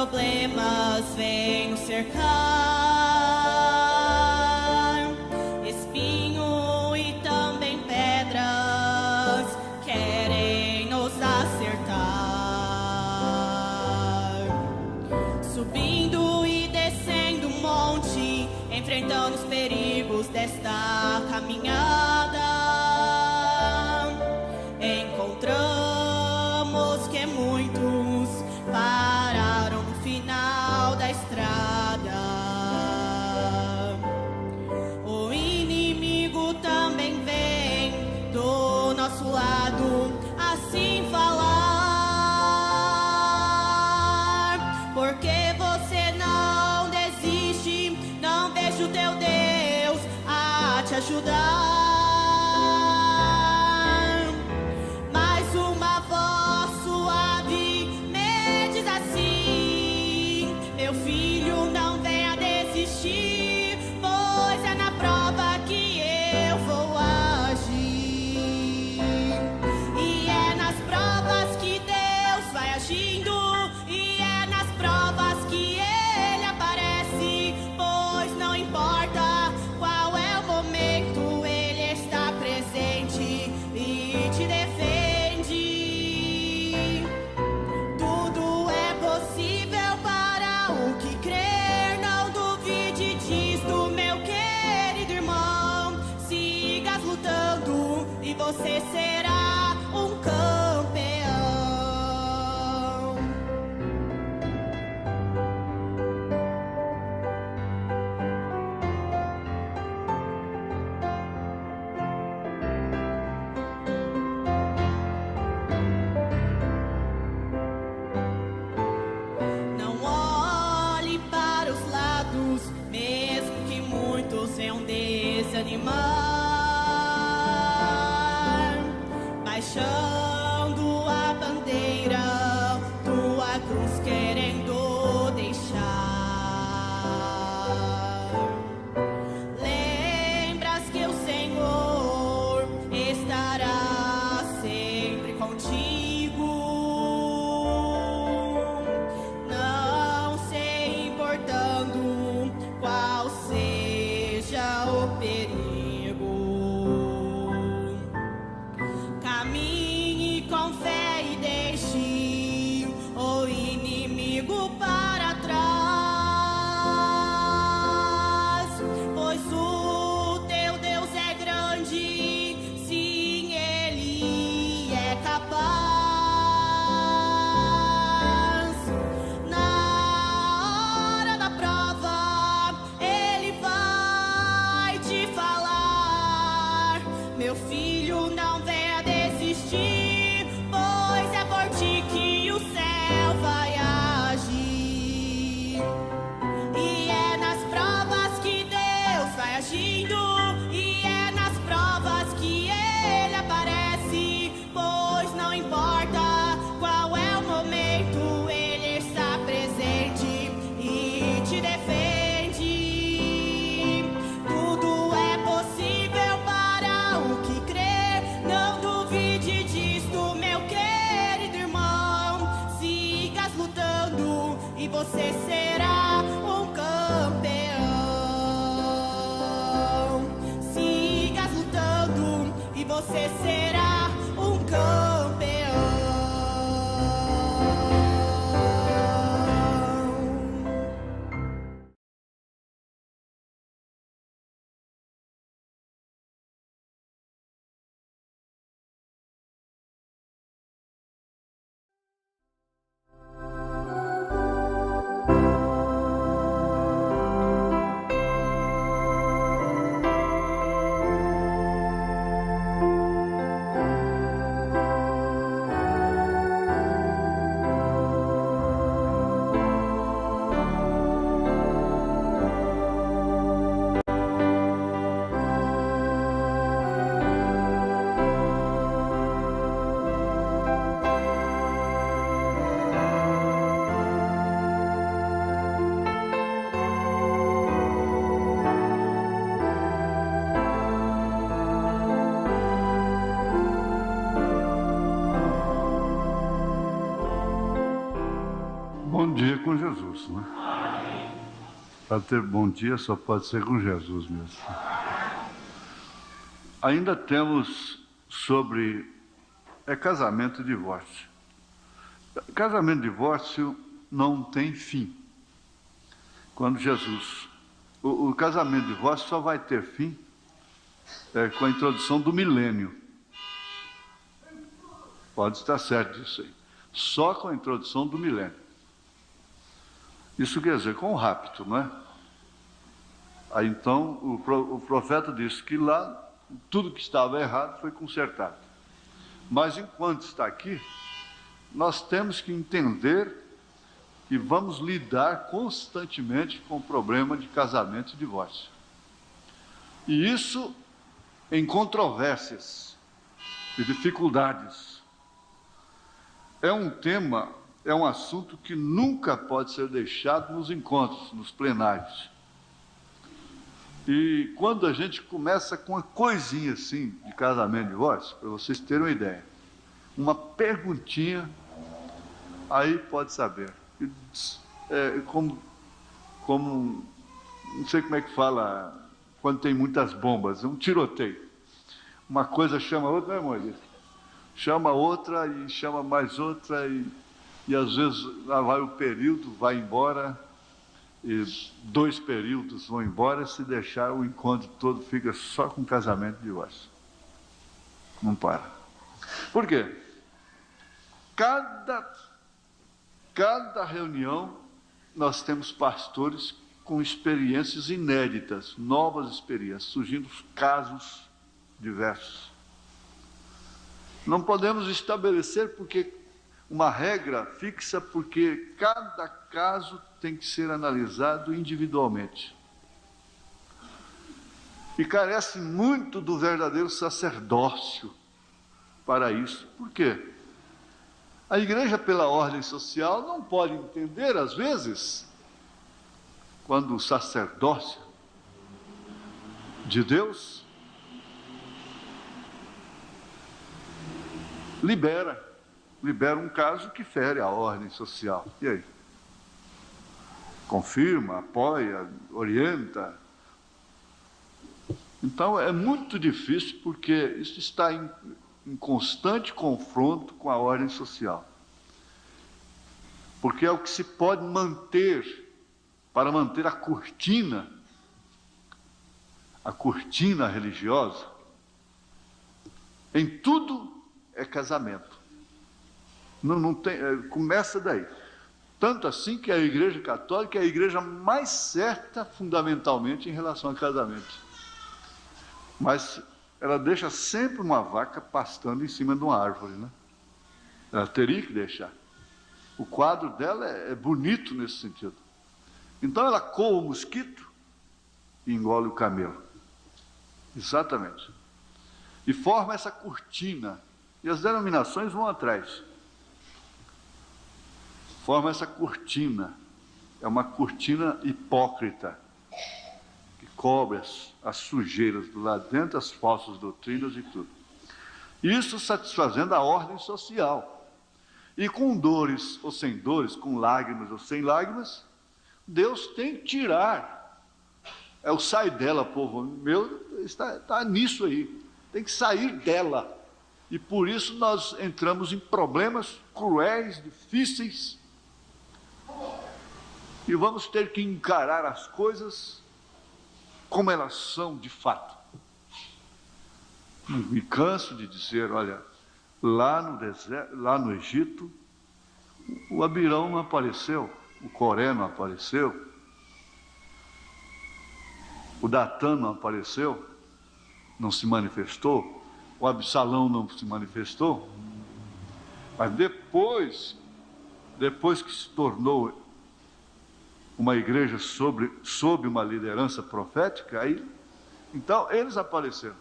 problemas vêm nos cercar, espinho e também pedras querem nos acertar, subindo e descendo um monte, enfrentando os perigos desta caminhada. Encontramos que muitos pararam no final da estrada. O inimigo também vem do nosso lado assim falar. Porque você não desiste, não vejo o teu Deus a te ajudar. Pois é na prova que eu vou agir, e é nas provas que Deus vai agindo, e é nas provas que Ele aparece. Pois não importa qual é o momento, Ele está presente e te defende. Tudo é possível para o que crê. E você será um campeão. Não olhe para os lados, mesmo que muitos venham desanimar. Baixando a bandeira, tua cruz querendo deixar. Lembras que o Senhor estará sempre contigo, não se importando qual seja o perigo. bom dia com Jesus, né? Para ter bom dia só pode ser com Jesus mesmo. Ainda temos sobre casamento e divórcio. Casamento e divórcio não tem fim. Quando Jesus... O casamento e divórcio só vai ter fim com a introdução do milênio. Pode estar certo disso aí. Só com a introdução do milênio. Isso quer dizer, com o rapto, não é? Aí então o profeta disse que lá tudo que estava errado foi consertado. Mas enquanto está aqui, nós temos que entender que vamos lidar constantemente com o problema de casamento e divórcio. E isso em controvérsias e dificuldades. É um tema, é um assunto que nunca pode ser deixado nos encontros, nos plenários. E quando a gente começa com uma coisinha assim de casamento e divórcio, para vocês terem uma ideia, uma perguntinha, aí pode saber. Como não sei como é que fala quando tem muitas bombas, um tiroteio. Uma coisa chama a outra, não é, Moisés? Chama outra e chama mais outra e às vezes lá vai o período, vai embora, e 2 períodos vão embora, se deixar o encontro todo fica só com casamento e divórcio. Não para. Por quê? Cada reunião nós temos pastores com experiências inéditas, novas experiências, surgindo casos diversos. Não podemos estabelecer uma regra fixa, porque cada caso tem que ser analisado individualmente. E carece muito do verdadeiro sacerdócio para isso. Por quê? A igreja, pela ordem social, não pode entender, às vezes, quando o sacerdócio de Deus libera um caso que fere a ordem social. E aí? Confirma, apoia, orienta. Então é muito difícil, porque isso está em constante confronto com a ordem social. Porque é o que se pode manter, para manter a cortina religiosa. Em tudo é casamento. Não tem, começa daí. Tanto assim que a Igreja Católica é a igreja mais certa fundamentalmente em relação a casamento. Mas ela deixa sempre uma vaca pastando em cima de uma árvore, né? Ela teria que deixar. O quadro dela é bonito nesse sentido. Então ela coa o mosquito e engole o camelo. Exatamente. E forma essa cortina. E as denominações vão atrás. Forma essa cortina. É uma cortina hipócrita, que cobre as sujeiras do lado dentro, as falsas doutrinas e tudo. Isso satisfazendo a ordem social. E com dores ou sem dores, com lágrimas ou sem lágrimas, Deus tem que tirar. É o sai dela, povo meu, está nisso aí. Tem que sair dela. E por isso nós entramos em problemas cruéis, difíceis. E vamos ter que encarar as coisas como elas são de fato. Não me canso de dizer, olha, lá no deserto, lá no Egito, o Abirão não apareceu, o Coré não apareceu, o Datã não apareceu, não se manifestou, o Absalão não se manifestou, mas depois que se tornou uma igreja sob uma liderança profética, então eles apareceram.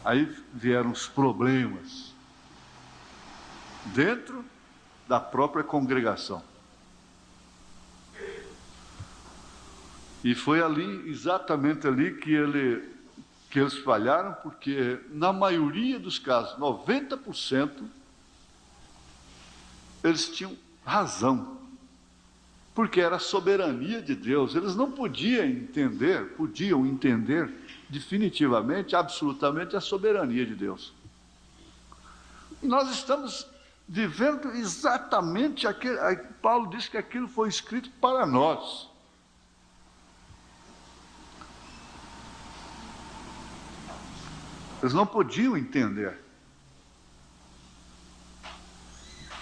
Aí vieram os problemas dentro da própria congregação. E foi ali, exatamente ali, que eles falharam, porque na maioria dos casos, 90%, eles tinham razão, porque era a soberania de Deus. Eles não podiam entender definitivamente, absolutamente, a soberania de Deus. E nós estamos vivendo exatamente aquilo. Paulo diz que aquilo foi escrito para nós. Eles não podiam entender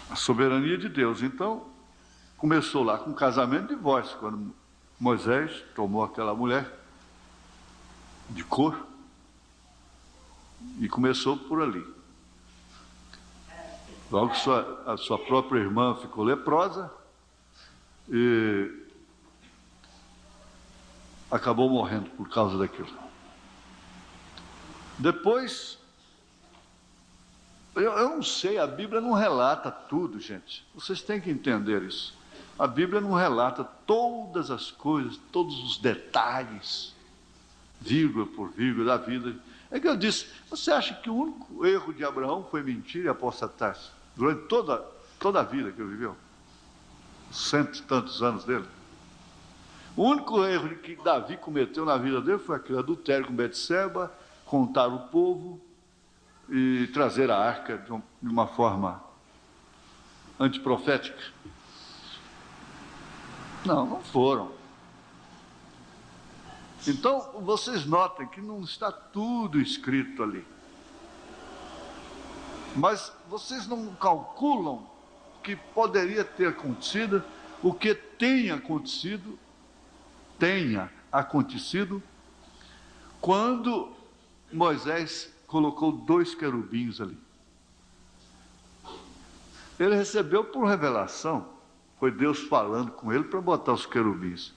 a soberania de Deus. Então, começou lá com casamento e divórcio, quando Moisés tomou aquela mulher de cor e começou por ali. Logo a sua própria irmã ficou leprosa e acabou morrendo por causa daquilo. Depois, eu não sei, a Bíblia não relata tudo, gente. Vocês têm que entender isso. A Bíblia não relata todas as coisas, todos os detalhes, vírgula por vírgula da vida. É que eu disse, você acha que o único erro de Abraão foi mentir e apostatar-se? Durante toda a vida que ele viveu? 100 e tantos anos dele. O único erro que Davi cometeu na vida dele foi aquele adultério com Betseba, contar o povo e trazer a arca de uma forma antiprofética. Não foram. Então, vocês notem que não está tudo escrito ali. Mas vocês não calculam que poderia ter acontecido, o que tenha acontecido, quando Moisés colocou 2 querubins ali. Ele recebeu por revelação, foi Deus falando com ele para botar os querubins.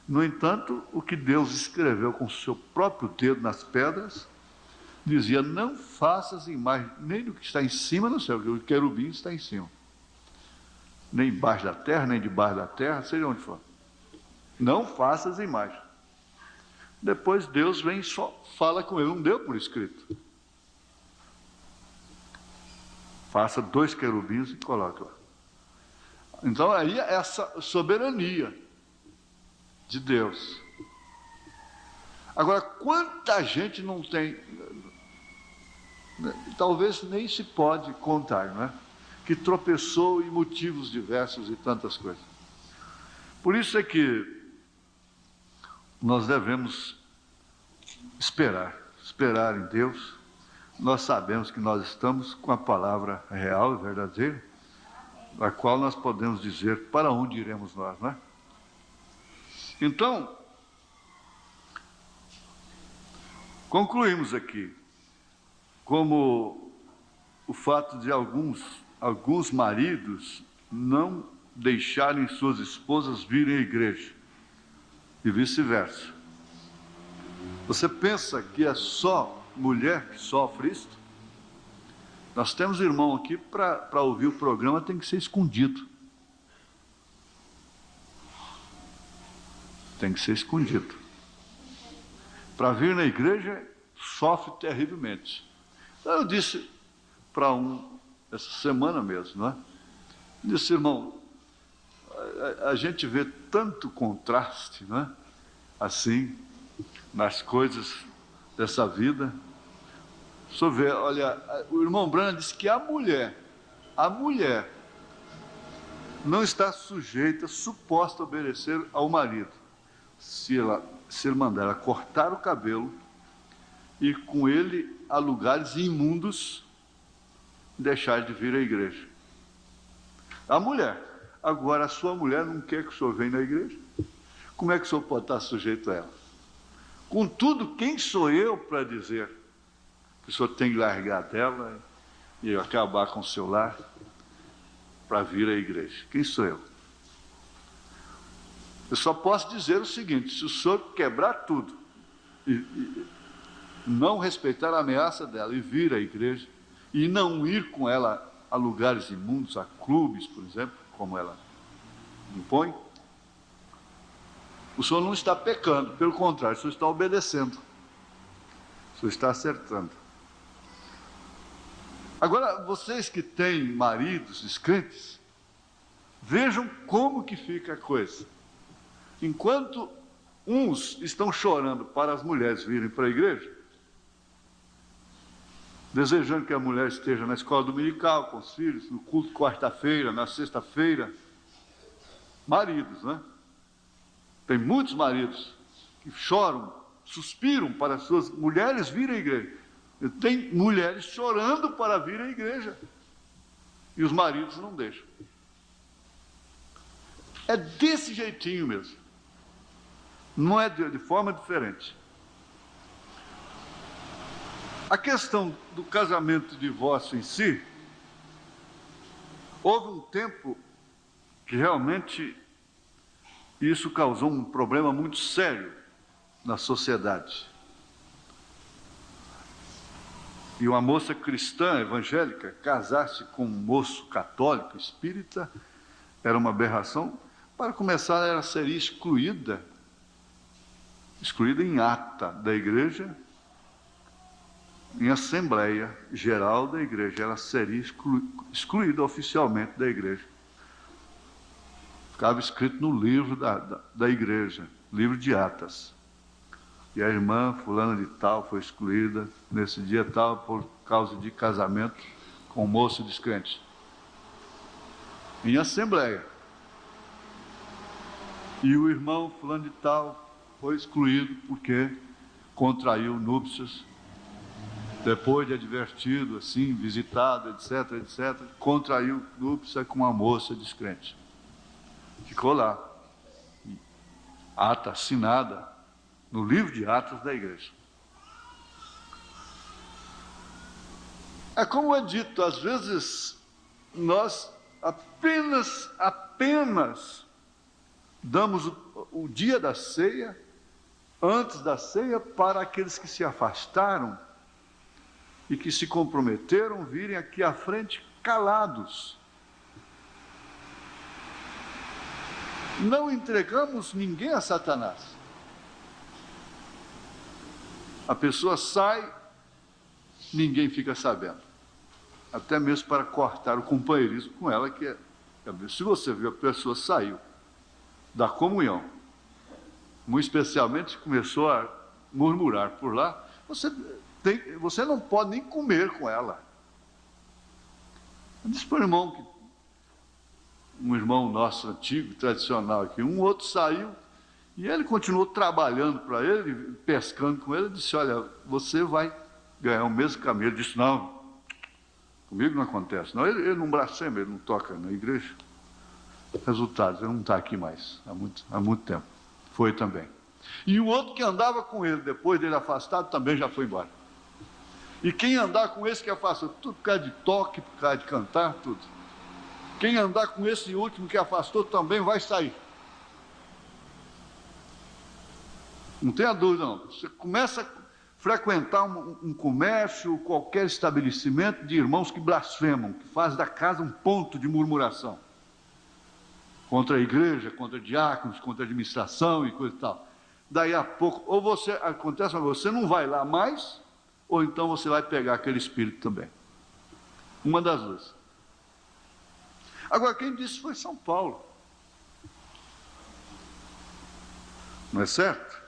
No entanto, o que Deus escreveu com o seu próprio dedo nas pedras, dizia, não faças imagem, nem do que está em cima no céu, porque o querubim está em cima. Nem embaixo da terra, nem debaixo da terra, seja onde for. Não faças imagem. Depois Deus vem e só fala com ele, não deu por escrito. Faça 2 querubins e coloque lá. Então aí é essa soberania de Deus. Agora, quanta gente não tem, talvez nem se pode contar, não é? Que tropeçou em motivos diversos e tantas coisas. Por isso é que nós devemos esperar em Deus. Nós sabemos que nós estamos com a palavra real e verdadeira, da qual nós podemos dizer para onde iremos nós, não é? Então, concluímos aqui, como o fato de alguns maridos não deixarem suas esposas virem à igreja, e vice-versa. Você pensa que é só mulher que sofre isso? Nós temos irmão aqui, para ouvir o programa tem que ser escondido. Tem que ser escondido. Para vir na igreja, sofre terrivelmente. Então eu disse para essa semana mesmo, não é? Disse, irmão, a gente vê tanto contraste, não é? Assim, nas coisas dessa vida. O senhor vê, olha, o irmão Brana disse que a mulher não está sujeita, suposta a obedecer ao marido. Se ele mandar ela cortar o cabelo, ir com ele a lugares imundos, deixar de vir à igreja. A mulher. Agora, a sua mulher não quer que o senhor venha na igreja? Como é que o senhor pode estar sujeito a ela? Contudo, quem sou eu para dizer que o senhor tem que largar dela e acabar com o seu lar para vir à igreja? Quem sou eu? Eu só posso dizer o seguinte, se o senhor quebrar tudo e não respeitar a ameaça dela e vir à igreja e não ir com ela a lugares imundos, a clubes, por exemplo, como ela impõe, o senhor não está pecando, pelo contrário, o senhor está obedecendo, o senhor está acertando. Agora, vocês que têm maridos descrentes, Vejam como que fica a coisa. Enquanto uns estão chorando para as mulheres virem para a igreja, desejando que a mulher esteja na escola dominical com os filhos, no culto quarta-feira, na sexta-feira, maridos, né? Tem muitos maridos que choram, suspiram para as suas mulheres virem à igreja. Tem mulheres chorando para vir à igreja. E os maridos não deixam. É desse jeitinho mesmo. Não é de forma diferente. A questão do casamento e divórcio em si, houve um tempo que realmente isso causou um problema muito sério na sociedade. E uma moça cristã, evangélica, casar-se com um moço católico, espírita, era uma aberração. Para começar, ela seria excluída em ata da igreja, em assembleia geral da igreja. Ela seria excluída oficialmente da igreja. Ficava escrito no livro da igreja, livro de atas. E a irmã fulana de tal foi excluída nesse dia tal por causa de casamento com um moço descrente. Em assembleia. E o irmão fulano de tal foi excluído porque contraiu núpcias, depois de advertido, assim, visitado, etc, etc, contraiu núpcias com uma moça descrente. Ficou lá. Ata assinada no livro de atos da igreja. É como é dito, às vezes nós apenas damos o dia da ceia, antes da ceia, para aqueles que se afastaram e que se comprometeram virem aqui à frente calados. Não entregamos ninguém a Satanás. A pessoa sai, ninguém fica sabendo. Até mesmo para cortar o companheirismo com ela, que é... Se você viu a pessoa saiu da comunhão, muito especialmente começou a murmurar por lá, você não pode nem comer com ela. Eu disse para o irmão, um irmão nosso antigo, tradicional aqui, um outro saiu, e ele continuou trabalhando para ele, pescando com ele. Ele disse: olha, você vai ganhar o mesmo caminho. Ele disse: não, comigo não acontece. Não, ele não blasfema, ele não toca na igreja. Resultados, ele não está aqui mais, há muito tempo. Foi também. E o outro que andava com ele, depois dele afastado, também já foi embora. E quem andar com esse que afastou, tudo por causa de toque, por causa de cantar, tudo. Quem andar com esse último que afastou também vai sair. Não tenha dúvida, não. Você começa a frequentar um comércio, qualquer estabelecimento de irmãos que blasfemam, que faz da casa um ponto de murmuração. Contra a igreja, contra diáconos, contra a administração e coisa e tal. Daí a pouco, ou acontece, você não vai lá mais, ou então você vai pegar aquele espírito também. Uma das duas. Agora, quem disse foi São Paulo. Não é certo?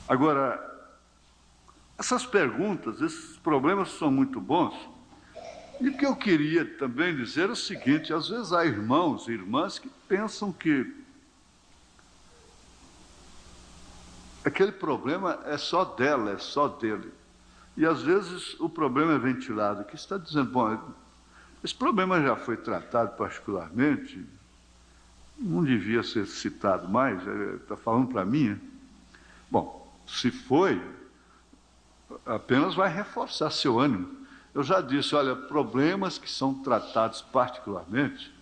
Agora, essas perguntas, esses problemas são muito bons. E o que eu queria também dizer é o seguinte: às vezes há irmãos e irmãs que pensam que aquele problema é só dela, é só dele. E às vezes o problema é ventilado, que está dizendo: bom, esse problema já foi tratado particularmente, não devia ser citado mais, está falando para mim. Bom, se foi, apenas vai reforçar seu ânimo. Eu já disse, olha, problemas que são tratados particularmente,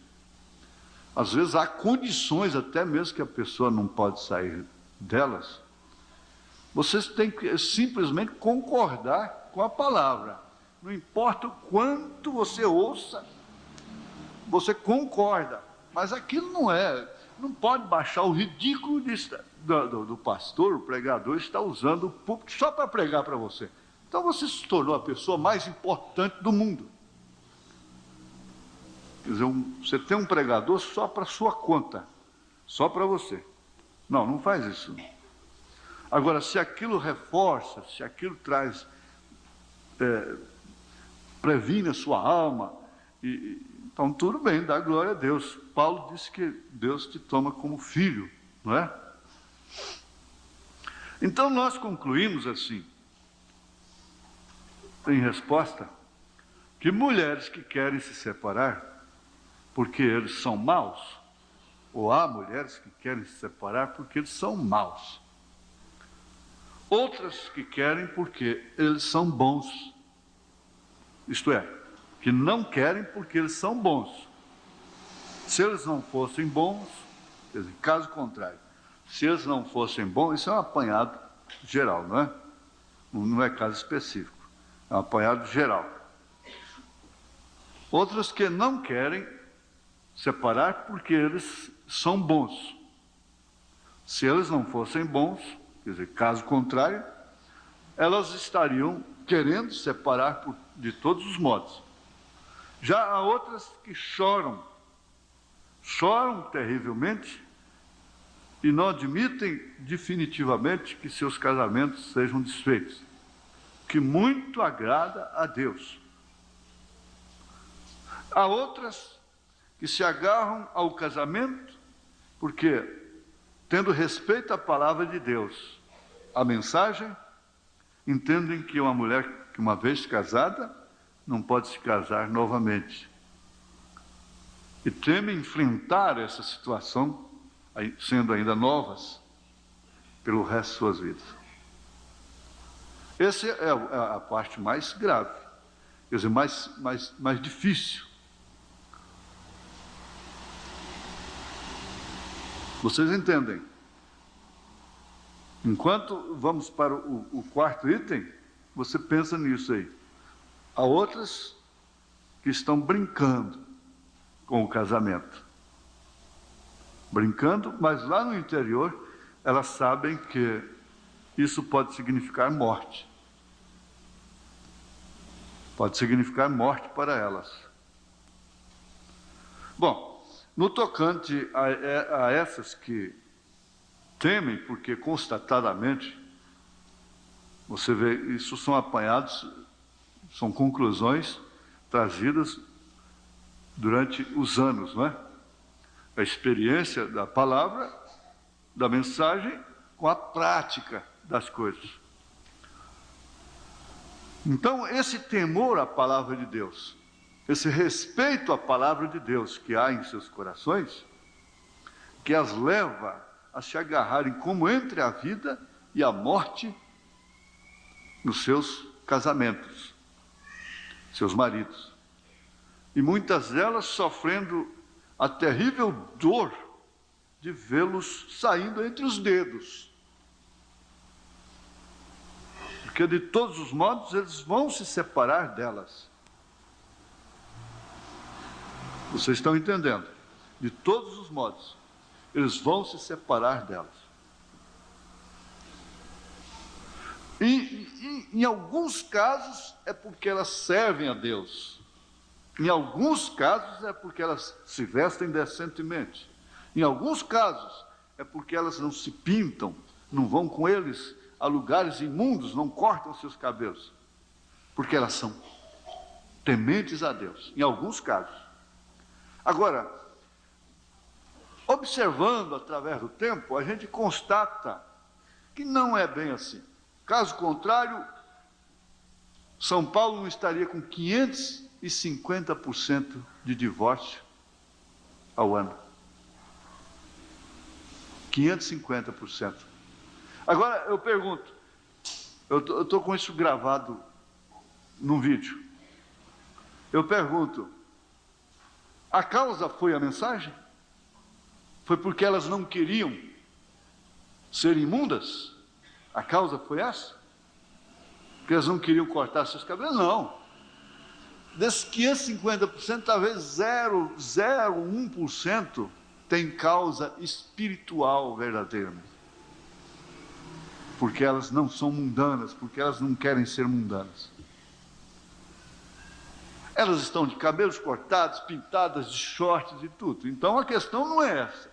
às vezes há condições, até mesmo que a pessoa não pode sair delas, vocês têm que simplesmente concordar com a palavra. Não importa o quanto você ouça, você concorda. Mas aquilo não pode baixar o ridículo do pastor, o pregador, está usando o púlpito só para pregar para você. Então você se tornou a pessoa mais importante do mundo. Quer dizer, você tem um pregador só para sua conta, só para você. Não, não faz isso. Agora, se aquilo reforça, se aquilo traz, previne a sua alma, então tudo bem, dá glória a Deus. Paulo disse que Deus te toma como filho, não é? Então nós concluímos assim, em resposta, que mulheres que querem se separar porque eles são maus, ou há mulheres que querem se separar porque eles são maus. Outras que querem porque eles são bons. Isto é, que não querem porque eles são bons. Se eles não fossem bons, quer dizer, caso contrário, se eles não fossem bons, isso é um apanhado geral, não é? Não é caso específico, é um apanhado geral. Outras que não querem separar porque eles são bons. Se eles não fossem bons, quer dizer, caso contrário, elas estariam querendo separar de todos os modos. Já há outras que choram terrivelmente e não admitem definitivamente que seus casamentos sejam desfeitos, que muito agrada a Deus. Há outras que se agarram ao casamento porque, tendo respeito à palavra de Deus, a mensagem, entendem que uma mulher que uma vez casada não pode se casar novamente. E temem enfrentar essa situação, sendo ainda novas, pelo resto de suas vidas. Essa é a parte mais grave, quer dizer, mais difícil. Vocês entendem? Enquanto vamos para o quarto item, você pensa nisso aí. Há outras que estão brincando com o casamento. Brincando, mas lá no interior elas sabem que isso pode significar morte. Pode significar morte para elas. Bom, no tocante a essas que temem, porque constatadamente, você vê, isso são apanhados, são conclusões trazidas durante os anos, não é? A experiência da palavra, da mensagem, com a prática das coisas. Então, esse temor à palavra de Deus, esse respeito à palavra de Deus que há em seus corações, que as leva a se agarrarem como entre a vida e a morte nos seus casamentos, seus maridos. E muitas delas sofrendo a terrível dor de vê-los saindo entre os dedos. Porque de todos os modos eles vão se separar delas. Vocês estão entendendo? De todos os modos, eles vão se separar delas. E em alguns casos é porque elas servem a Deus. Em alguns casos é porque elas se vestem decentemente. Em alguns casos é porque elas não se pintam, não vão com eles a lugares imundos, não cortam seus cabelos. Porque elas são tementes a Deus, em alguns casos. Agora, observando através do tempo, a gente constata que não é bem assim. Caso contrário, São Paulo não estaria com 550% de divórcio ao ano. 550%. Agora, eu pergunto, eu estou com isso gravado num vídeo. Eu pergunto, a causa foi a mensagem? Foi porque elas não queriam ser imundas? A causa foi essa? Porque elas não queriam cortar seus cabelos? Não. Desses 550%, talvez 0,01% tem causa espiritual verdadeira. Porque elas não são mundanas, porque elas não querem ser mundanas. Elas estão de cabelos cortados, pintadas de shorts e tudo. Então a questão não é essa.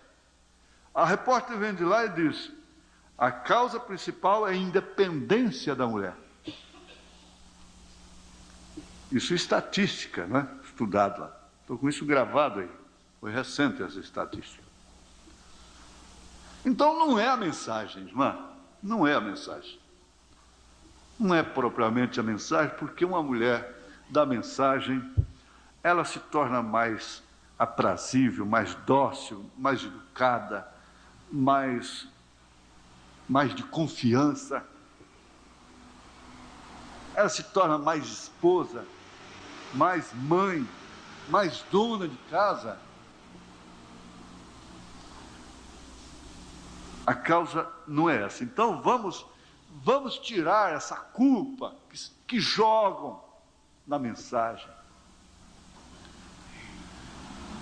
A repórter vem de lá e diz: a causa principal é a independência da mulher. Isso é estatística, né? Estudado lá. Estou com isso gravado aí. Foi recente essa estatística. Então não é a mensagem, irmã. Não é a mensagem. Não é propriamente a mensagem, porque uma mulher da mensagem, ela se torna mais aprazível, mais dócil, mais educada, mais de confiança. Ela se torna mais esposa, mais mãe, mais dona de casa. A causa não é essa. Então vamos tirar essa culpa que jogam na mensagem.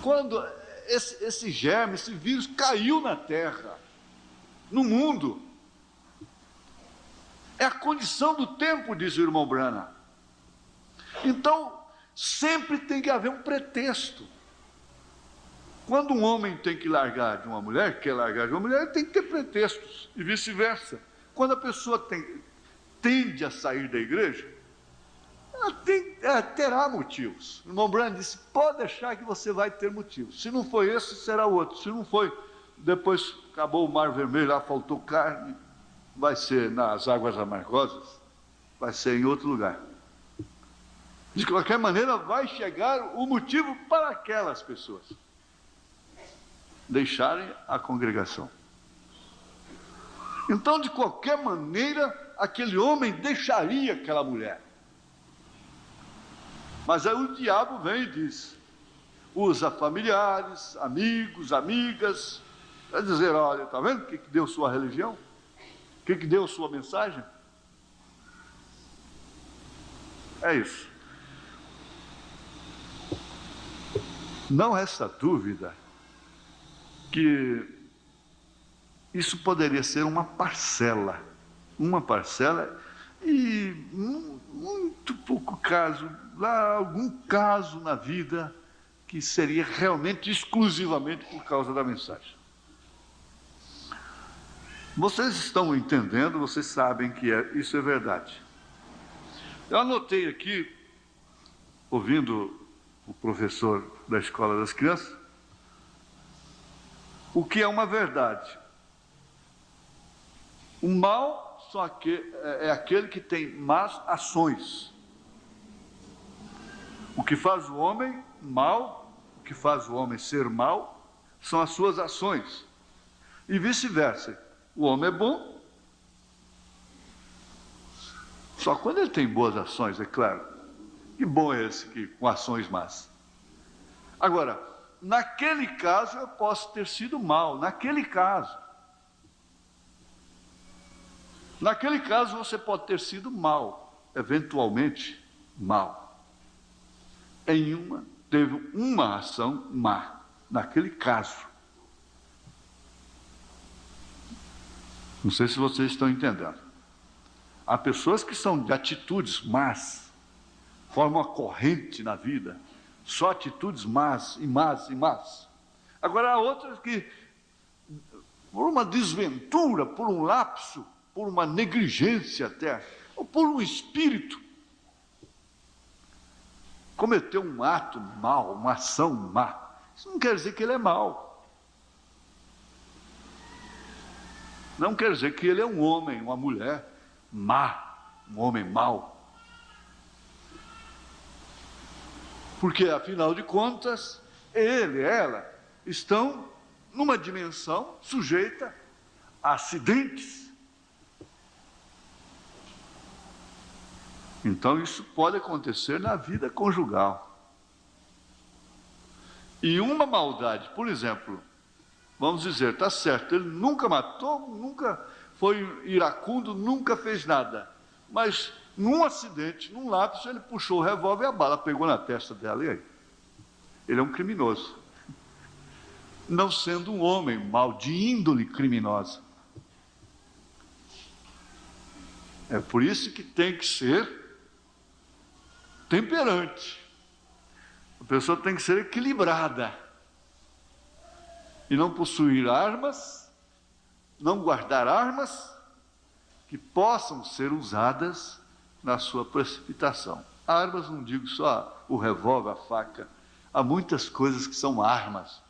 Quando esse germe, esse vírus caiu na terra, no mundo, é a condição do tempo, diz o irmão Branham. Então, sempre tem que haver um pretexto. Quando um homem tem que largar de uma mulher, quer largar de uma mulher, tem que ter pretextos, e vice-versa. Quando a pessoa tende a sair da igreja, ela terá motivos. O irmão Branham disse: pode deixar que você vai ter motivos. Se não foi esse, será outro. Se não foi, depois acabou o Mar Vermelho, lá faltou carne, vai ser nas Águas Amargosas, vai ser em outro lugar. De qualquer maneira, vai chegar o motivo para aquelas pessoas deixarem a congregação. Então, de qualquer maneira, aquele homem deixaria aquela mulher. Mas aí o diabo vem e diz: usa familiares, amigos, amigas, para dizer: olha, está vendo o que deu sua religião? O que deu sua mensagem? É isso. Não resta dúvida que isso poderia ser uma parcela e muito pouco caso, lá algum caso na vida que seria realmente exclusivamente por causa da mensagem. Vocês estão entendendo, vocês sabem que isso é verdade. Eu anotei aqui, ouvindo o professor da Escola das Crianças, o que é uma verdade. O mal é aquele que tem más ações. O que faz o homem mal, o que faz o homem ser mal, são as suas ações. E vice-versa. O homem é bom, só quando ele tem boas ações, é claro. Que bom é esse que com ações más. Agora, naquele caso eu posso ter sido mal, naquele caso você pode ter sido mal, eventualmente mal. Teve uma ação má, naquele caso. Não sei se vocês estão entendendo. Há pessoas que são de atitudes más, formam uma corrente na vida, só atitudes más e más e más. Agora há outras que, por uma desventura, por um lapso, por uma negligência até, ou por um espírito, cometeu um ato mau, uma ação má. Isso não quer dizer que ele é mau. Não quer dizer que ele é um homem, uma mulher má, um homem mau. Porque, afinal de contas, ele, ela, estão numa dimensão sujeita a acidentes. Então, isso pode acontecer na vida conjugal. E uma maldade, por exemplo, vamos dizer, está certo, ele nunca matou, nunca foi iracundo, nunca fez nada. Mas, num acidente, num lapso, ele puxou o revólver e a bala pegou na testa dela. E aí? Ele é um criminoso. Não sendo um homem mau, de índole criminosa. É por isso que tem que ser temperante. A pessoa tem que ser equilibrada e não possuir armas, não guardar armas que possam ser usadas na sua precipitação. Armas, não digo só o revólver, a faca. Há muitas coisas que são armas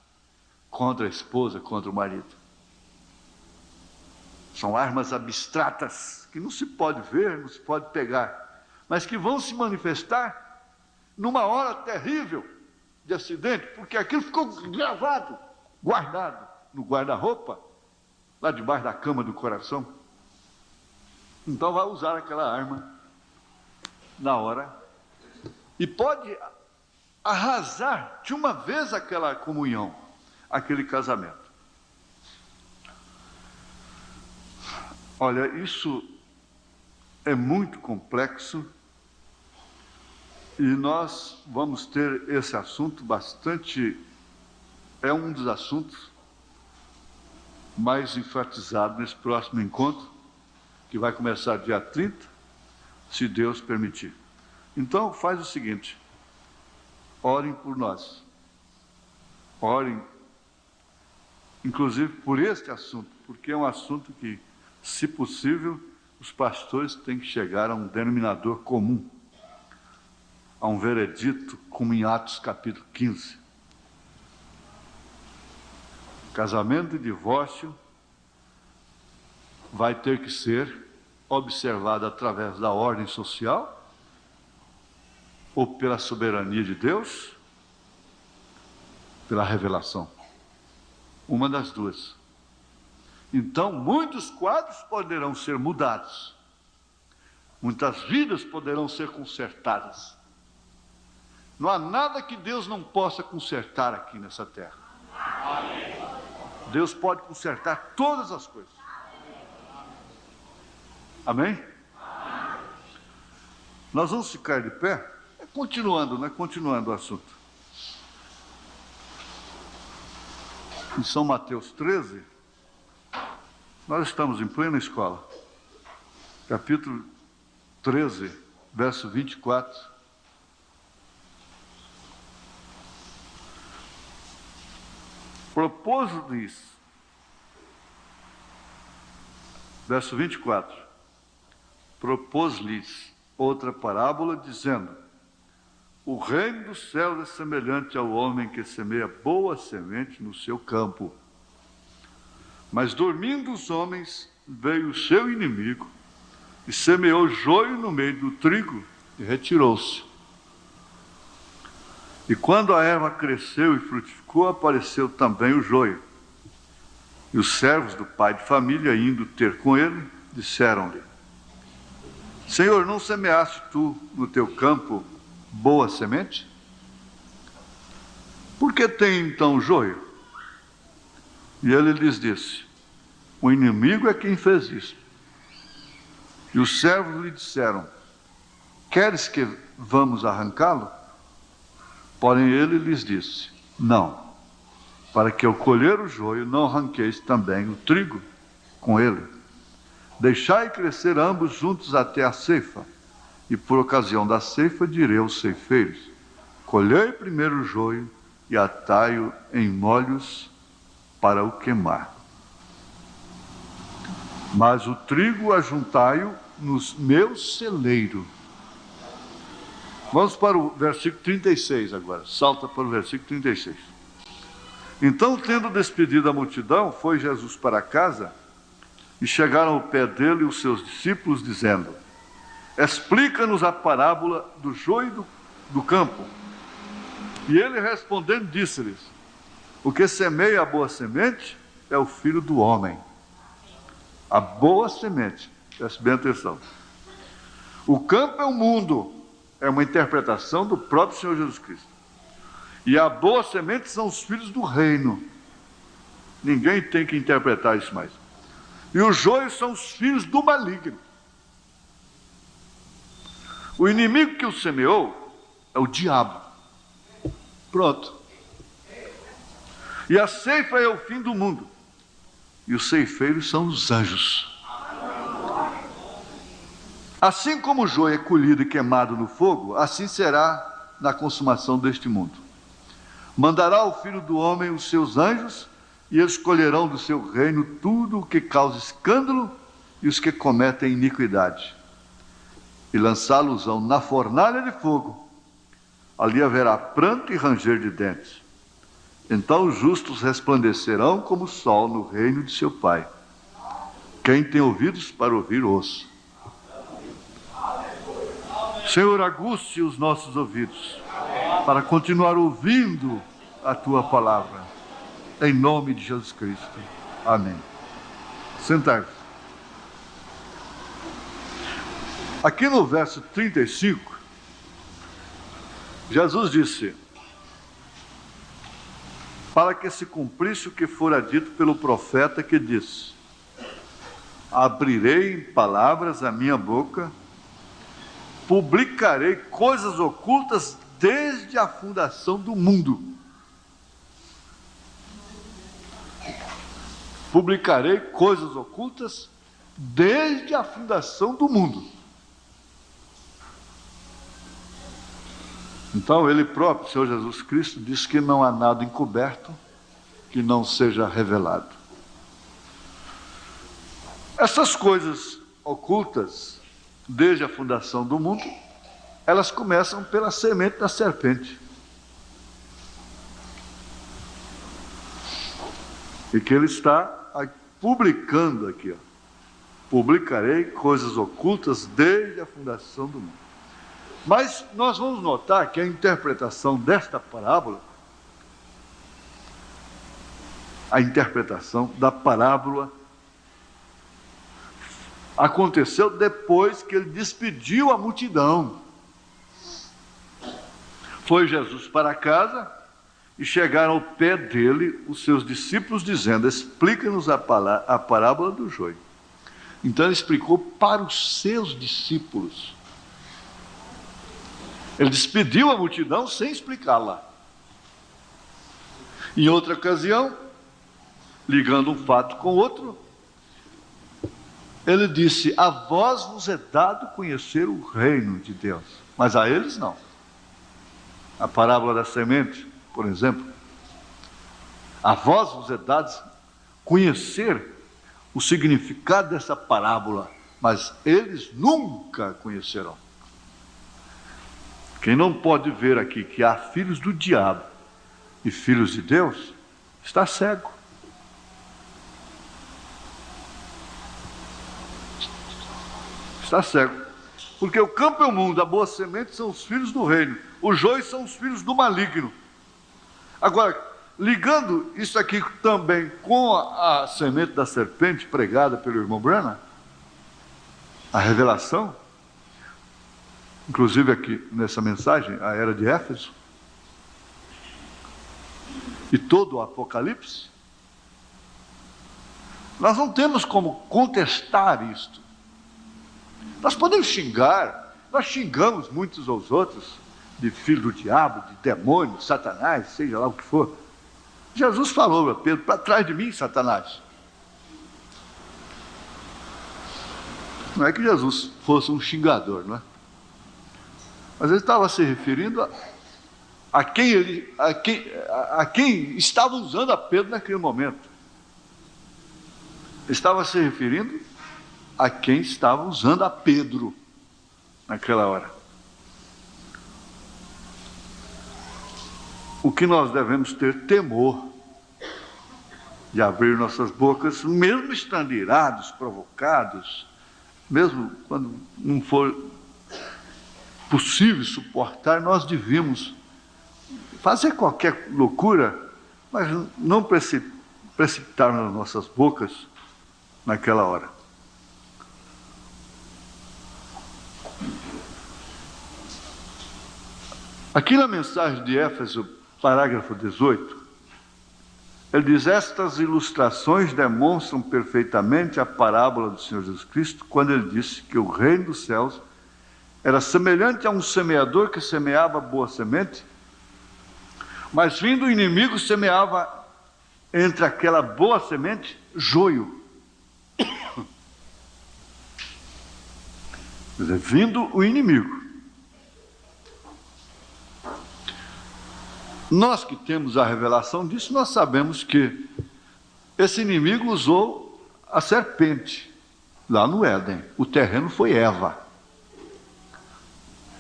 contra a esposa, contra o marido. São armas abstratas, que não se pode ver, não se pode pegar, mas que vão se manifestar numa hora terrível de acidente, porque aquilo ficou gravado, guardado no guarda-roupa, lá debaixo da cama do coração. Então vai usar aquela arma na hora e pode arrasar de uma vez aquela comunhão, aquele casamento. Olha, isso é muito complexo e nós vamos ter esse assunto bastante, é um dos assuntos mais enfatizados nesse próximo encontro, que vai começar dia 30, se Deus permitir. Então, faz o seguinte, orem por nós, orem, inclusive por este assunto, porque é um assunto que, se possível, os pastores têm que chegar a um denominador comum, a um veredito, como em Atos capítulo 15. Casamento e divórcio vai ter que ser observado através da ordem social ou pela soberania de Deus, pela revelação. Uma das duas. Então, muitos quadros poderão ser mudados. Muitas vidas poderão ser consertadas. Não há nada que Deus não possa consertar aqui nessa terra. Deus pode consertar todas as coisas. Amém? Nós vamos ficar de pé, continuando, né? Continuando o assunto. Em São Mateus 13, nós estamos em plena escola. Capítulo 13, verso 24. Propôs-lhes, verso 24, propôs-lhes outra parábola, dizendo: o reino dos céus é semelhante ao homem que semeia boa semente no seu campo. Mas dormindo os homens, veio o seu inimigo e semeou joio no meio do trigo e retirou-se. E quando a erva cresceu e frutificou, apareceu também o joio. E os servos do pai de família, indo ter com ele, disseram-lhe: Senhor, não semeaste tu no teu campo boa semente? Por que tem então joio? E ele lhes disse: o inimigo é quem fez isso. E os servos lhe disseram: queres que vamos arrancá-lo? Porém ele lhes disse: não, para que ao colher o joio não arranqueis também o trigo com ele. Deixai crescer ambos juntos até a ceifa, e por ocasião da ceifa direi aos ceifeiros: colhei primeiro o joio e atai-o em molhos para o queimar. Mas o trigo ajuntai-o no meu celeiro. Vamos para o versículo 36 agora. Salta para o versículo 36. Então, tendo despedido a multidão, foi Jesus para casa, e chegaram ao pé dele os seus discípulos, dizendo: explica-nos a parábola do joio do campo. E ele respondendo disse-lhes: o que semeia a boa semente é o Filho do homem. A boa semente, preste bem atenção. O campo é o mundo, é uma interpretação do próprio Senhor Jesus Cristo. E a boa semente são os filhos do reino. Ninguém tem que interpretar isso mais. E o joio são os filhos do maligno. O inimigo que o semeou é o diabo. Pronto. E a ceifa é o fim do mundo. E os ceifeiros são os anjos. Assim como o joio é colhido e queimado no fogo, assim será na consumação deste mundo. Mandará ao Filho do Homem os seus anjos, e eles colherão do seu reino tudo o que causa escândalo e os que cometem iniquidade, e lançá-los-ão na fornalha de fogo. Ali haverá pranto e ranger de dentes. Então os justos resplandecerão como o sol no reino de seu Pai. Quem tem ouvidos para ouvir, ouça. Senhor, aguce os nossos ouvidos para continuar ouvindo a Tua palavra. Em nome de Jesus Cristo. Amém. Sentar-se. Aqui no verso 35, Jesus disse: para que se cumprisse o que fora dito pelo profeta que disse: abrirei em palavras a minha boca, publicarei coisas ocultas desde a fundação do mundo. Publicarei coisas ocultas desde a fundação do mundo. Então, ele próprio, Senhor Jesus Cristo, diz que não há nada encoberto que não seja revelado. Essas coisas ocultas, desde a fundação do mundo, elas começam pela semente da serpente. E que ele está publicando aqui, ó. Publicarei coisas ocultas desde a fundação do mundo. Mas nós vamos notar que a interpretação desta parábola, a interpretação da parábola, aconteceu depois que ele despediu a multidão. Foi Jesus para casa e chegaram ao pé dele os seus discípulos, dizendo: explica-nos a parábola do joio. Então ele explicou para os seus discípulos. Ele despediu a multidão sem explicá-la. Em outra ocasião, ligando um fato com outro, ele disse: a vós vos é dado conhecer o reino de Deus, mas a eles não. A parábola da semente, por exemplo: a vós vos é dado conhecer o significado dessa parábola, mas eles nunca conhecerão. Quem não pode ver aqui que há filhos do diabo e filhos de Deus, está cego. Está cego. Porque o campo é o mundo, a boa semente são os filhos do reino, os joios são os filhos do maligno. Agora, ligando isso aqui também com a semente da serpente pregada pelo irmão Branham, a revelação, inclusive aqui nessa mensagem, a era de Éfeso, e todo o Apocalipse, nós não temos como contestar isto. Nós podemos xingar, nós xingamos muitos aos outros, de filho do diabo, de demônio, de Satanás, seja lá o que for. Jesus falou a Pedro: para trás de mim, Satanás. Não é que Jesus fosse um xingador, não é? Mas ele estava se referindo a quem estava usando a Pedro naquele momento. Estava se referindo a quem estava usando a Pedro naquela hora. O que nós devemos ter temor de abrir nossas bocas, mesmo estando irados, provocados, mesmo quando não for possível suportar, nós devíamos fazer qualquer loucura, mas não precipitar nas nossas bocas naquela hora. Aqui na mensagem de Éfeso, parágrafo 18, ele diz: estas ilustrações demonstram perfeitamente a parábola do Senhor Jesus Cristo, quando ele disse que o reino dos céus era semelhante a um semeador que semeava boa semente, mas vindo o inimigo semeava entre aquela boa semente joio. Quer dizer, vindo o inimigo. Nós que temos a revelação disso, nós sabemos que esse inimigo usou a serpente lá no Éden. O terreno foi Eva.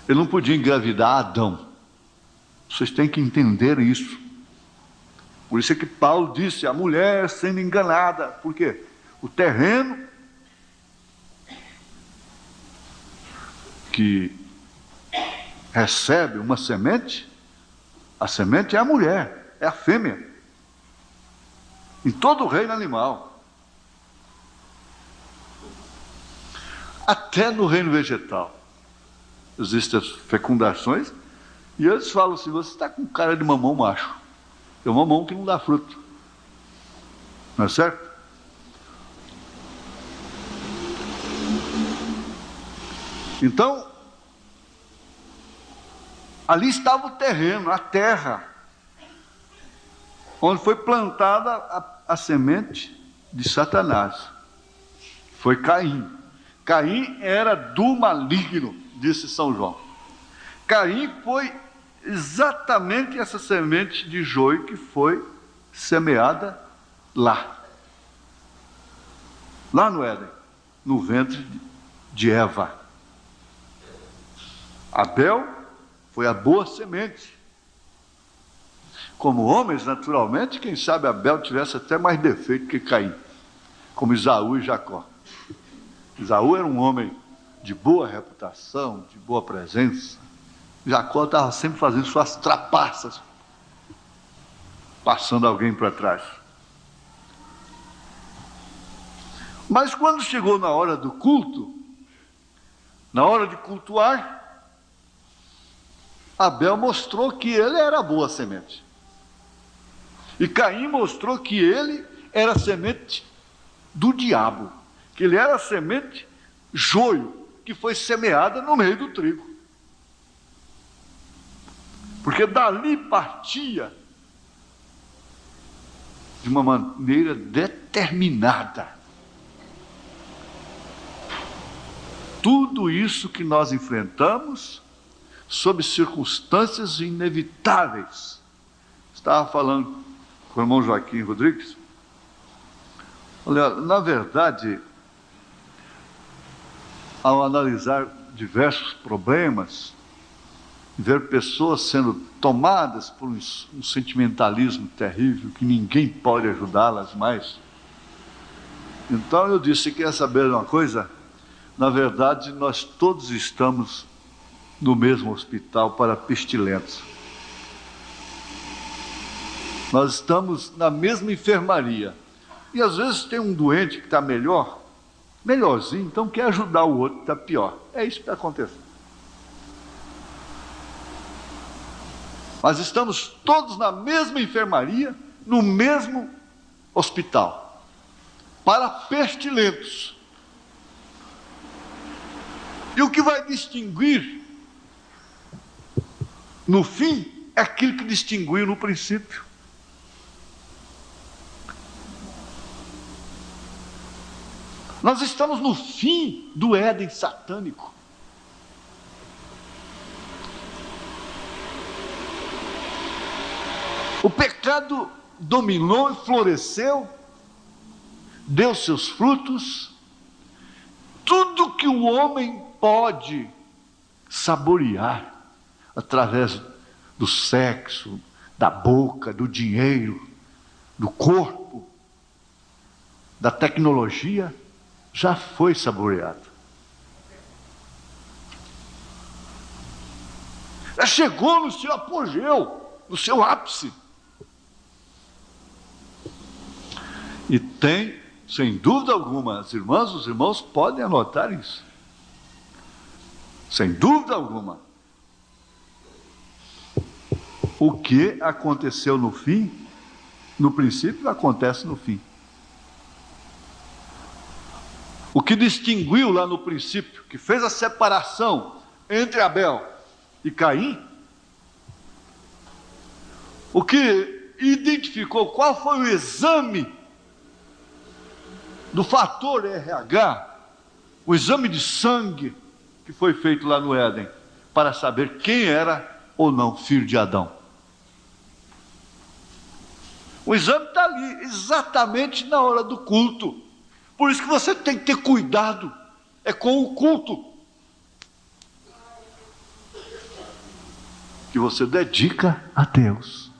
Ele não podia engravidar Adão. Vocês têm que entender isso. Por isso é que Paulo disse, a mulher sendo enganada. Por quê? O terreno que recebe uma semente, a semente é a mulher, é a fêmea. Em todo o reino animal. Até no reino vegetal. Existem as fecundações, e eles falam assim, você está com cara de mamão macho. É um mamão que não dá fruto. Não é certo? Então, ali estava o terreno, a terra, onde foi plantada a semente de Satanás. Foi Caim. Caim era do maligno, disse São João. Caim foi exatamente essa semente de joio que foi semeada lá no Éden, no ventre de Eva. Abel foi a boa semente. Como homens, naturalmente, quem sabe Abel tivesse até mais defeito que Caim, como Esaú e Jacó. Esaú era um homem de boa reputação, de boa presença. Jacó estava sempre fazendo suas trapaças, passando alguém para trás. Mas quando chegou na hora do culto, na hora de cultuar, Abel mostrou que ele era a boa semente. E Caim mostrou que ele era a semente do diabo, que ele era a semente joio, que foi semeada no meio do trigo. Porque dali partia de uma maneira determinada tudo isso que nós enfrentamos sob circunstâncias inevitáveis. Estava falando com o irmão Joaquim Rodrigues. Olha, na verdade, ao analisar diversos problemas, ver pessoas sendo tomadas por um sentimentalismo terrível, que ninguém pode ajudá-las mais. Então eu disse, quer saber de uma coisa? Na verdade, nós todos estamos no mesmo hospital para pestilentos. Nós estamos na mesma enfermaria. E às vezes tem um doente que está melhorzinho, então quer ajudar o outro que está pior. É isso que está acontecendo. Mas estamos todos na mesma enfermaria, no mesmo hospital, para pestilentos. E o que vai distinguir, no fim, é aquilo que distinguiu no princípio. Nós estamos no fim do Éden satânico. O pecado dominou e floresceu, deu seus frutos. Tudo que o homem pode saborear através do sexo, da boca, do dinheiro, do corpo, da tecnologia, já foi saboreado. Já chegou no seu apogeu, no seu ápice. E tem, sem dúvida alguma, as irmãs, os irmãos podem anotar isso. Sem dúvida alguma. O que aconteceu no fim, no princípio, acontece no fim. O que distinguiu lá no princípio, que fez a separação entre Abel e Caim, o que identificou qual foi o exame do fator RH, o exame de sangue que foi feito lá no Éden, para saber quem era ou não filho de Adão. O exame está ali, exatamente na hora do culto. Por isso que você tem que ter cuidado, é com o culto que você dedica a Deus.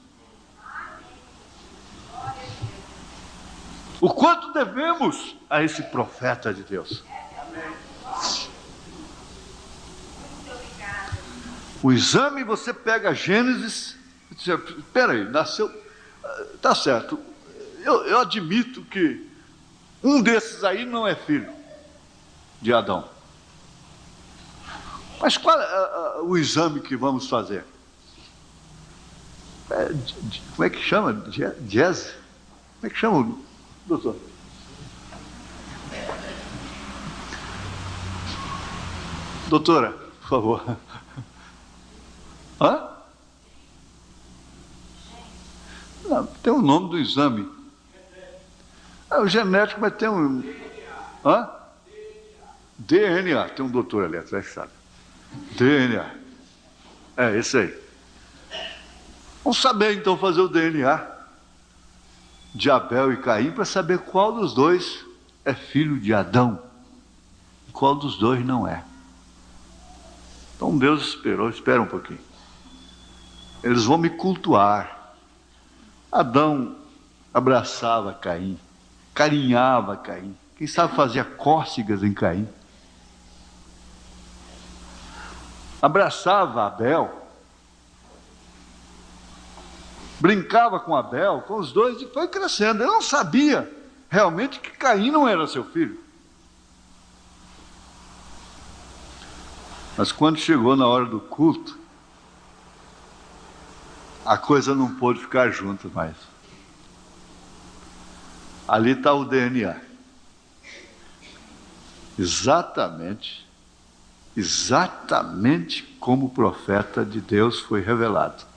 O quanto devemos a esse profeta de Deus. O exame, você pega Gênesis, espera aí, nasceu, tá certo, eu admito que um desses aí não é filho de Adão. Mas qual é o exame que vamos fazer? Como é que chama? Jazz? Como é que chama, doutor? Doutora, por favor. Hã? Não, tem o nome do exame. O genético, mas tem um... Hã? DNA. Tem um doutor ali atrás, sabe? DNA. É, esse aí. Vamos saber, então, fazer o DNA de Abel e Caim para saber qual dos dois é filho de Adão e qual dos dois não é. Então Deus espera um pouquinho. Eles vão me cultuar. Adão abraçava Caim, carinhava Caim. Quem sabe fazia cócegas em Caim. Abraçava Abel. Brincava com Abel, com os dois, e foi crescendo. Eu não sabia realmente que Caim não era seu filho. Mas quando chegou na hora do culto, a coisa não pôde ficar junto mais. Ali está o DNA. Exatamente como o profeta de Deus foi revelado.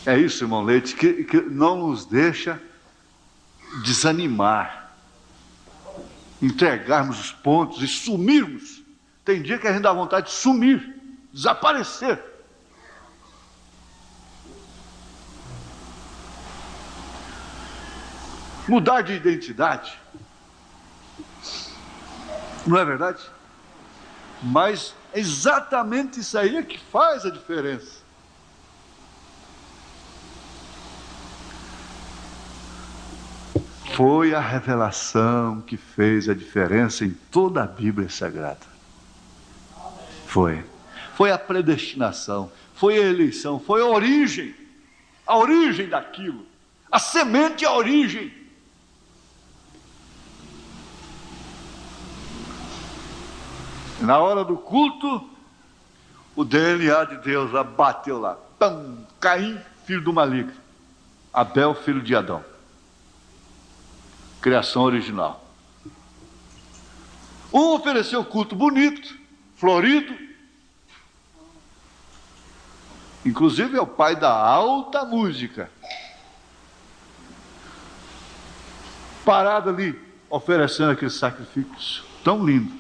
É isso, irmão Leite, que não nos deixa desanimar, entregarmos os pontos e sumirmos. Tem dia que a gente dá vontade de sumir, desaparecer. Mudar de identidade. Não é verdade? Mas é exatamente isso aí é que faz a diferença. Foi a revelação que fez a diferença em toda a Bíblia Sagrada. Foi. Foi a predestinação, foi a eleição, foi a origem daquilo. A semente é a origem. Na hora do culto, o DNA de Deus bateu lá. Pam, Caim, filho do maligno. Abel, filho de Adão. Criação original. Um ofereceu culto bonito, florido. Inclusive é o pai da alta música. Parado ali, oferecendo aquele sacrifício tão lindo.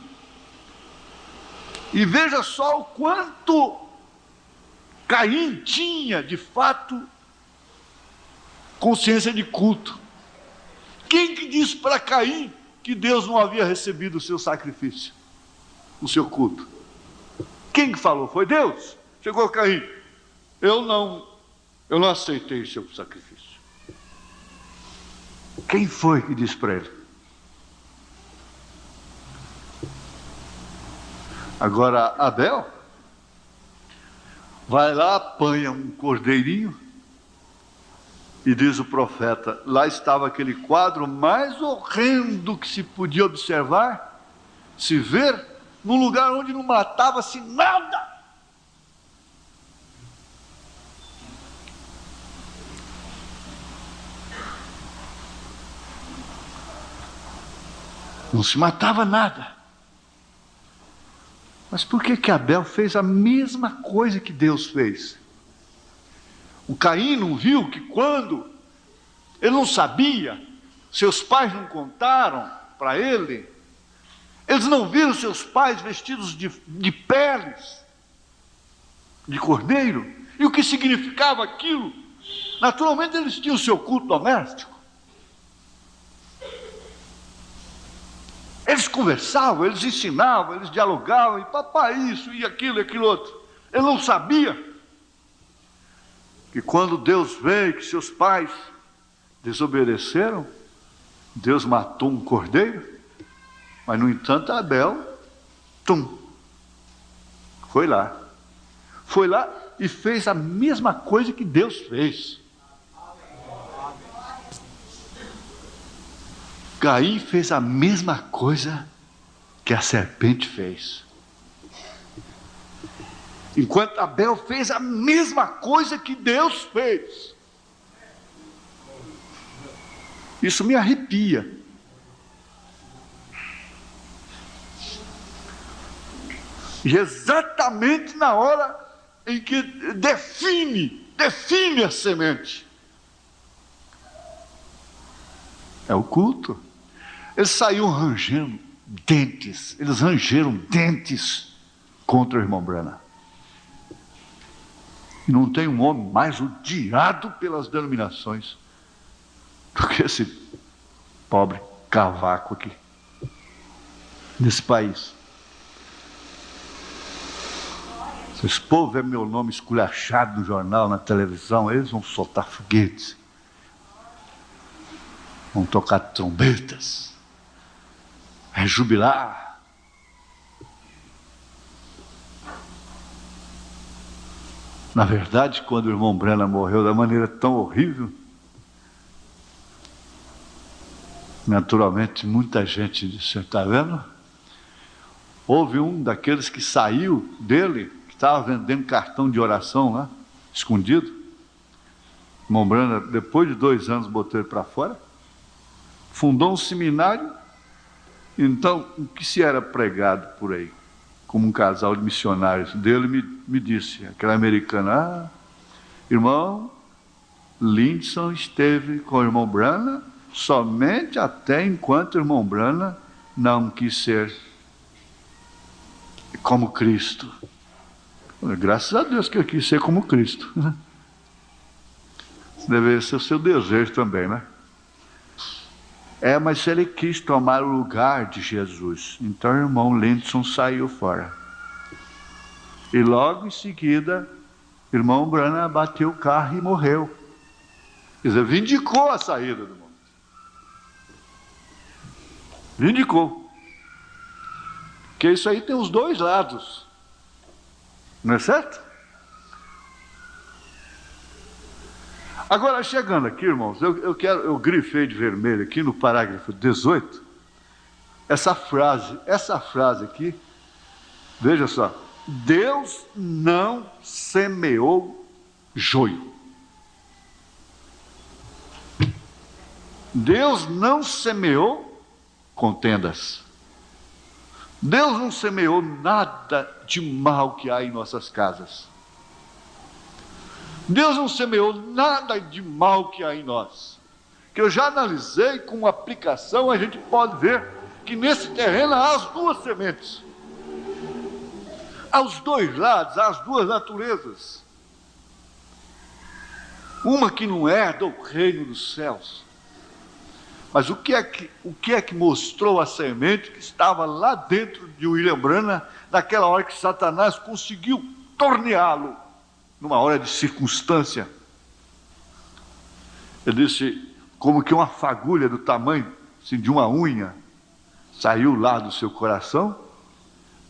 E veja só o quanto Caim tinha, de fato, consciência de culto. Quem que disse para Caim que Deus não havia recebido o seu sacrifício, o seu culto? Quem que falou? Foi Deus. Chegou Caim. Eu não aceitei o seu sacrifício. Quem foi que disse para ele? Agora Abel vai lá, apanha um cordeirinho. E diz o profeta, lá estava aquele quadro mais horrendo que se podia observar, se ver, num lugar onde não matava-se nada. Não se matava nada. Mas por que Abel fez a mesma coisa que Deus fez? O Caim não viu que quando ele não sabia, seus pais não contaram para ele, eles não viram seus pais vestidos de peles de cordeiro, e o que significava aquilo? Naturalmente, eles tinham o seu culto doméstico. Eles conversavam, eles ensinavam, eles dialogavam, e papai isso, e aquilo, outro. Ele não sabia que quando Deus veio, que seus pais desobedeceram, Deus matou um cordeiro, mas no entanto Abel, foi lá e fez a mesma coisa que Deus fez. Caim fez a mesma coisa que a serpente fez. Enquanto Abel fez a mesma coisa que Deus fez. Isso me arrepia. E exatamente na hora em que define a semente. É o culto. Eles saíram rangendo dentes, eles rangeram dentes contra o irmão Branham. E não tem um homem mais odiado pelas denominações do que esse pobre cavaco aqui, nesse país. Se esse povo vê meu nome esculachado no jornal, na televisão, eles vão soltar foguetes, vão tocar trombetas, rejubilar. Na verdade, quando o irmão Branham morreu da maneira tão horrível, naturalmente muita gente disse: está vendo? Houve um daqueles que saiu dele, que estava vendendo cartão de oração lá, escondido. O irmão Branham, depois de 2 anos, botou ele para fora, fundou um seminário. Então, o que se era pregado por aí, como um casal de missionários dele me disse, aquele americano: irmão Lindson esteve com o irmão Branham somente até enquanto o irmão Branham não quis ser como Cristo. Graças a Deus que eu quis ser como Cristo. Deveria ser o seu desejo também, né? Mas ele quis tomar o lugar de Jesus. Então o irmão Lindson saiu fora. E logo em seguida, o irmão Branham bateu o carro e morreu. Quer dizer, vindicou a saída do mundo. Vindicou. Porque isso aí tem os dois lados. Não é certo? Agora, chegando aqui, irmãos, eu grifei de vermelho aqui no parágrafo 18, essa frase aqui, veja só: Deus não semeou joio. Deus não semeou contendas. Deus não semeou nada de mal que há em nossas casas. Deus não semeou nada de mal que há em nós. Que eu já analisei com aplicação, a gente pode ver que nesse terreno há as duas sementes. Há os dois lados, há as duas naturezas. Uma que não herda o reino dos céus. Mas o que é que mostrou a semente que estava lá dentro de William Branham, naquela hora que Satanás conseguiu torneá-lo, numa hora de circunstância? Ele disse, como que uma fagulha do tamanho assim, de uma unha, saiu lá do seu coração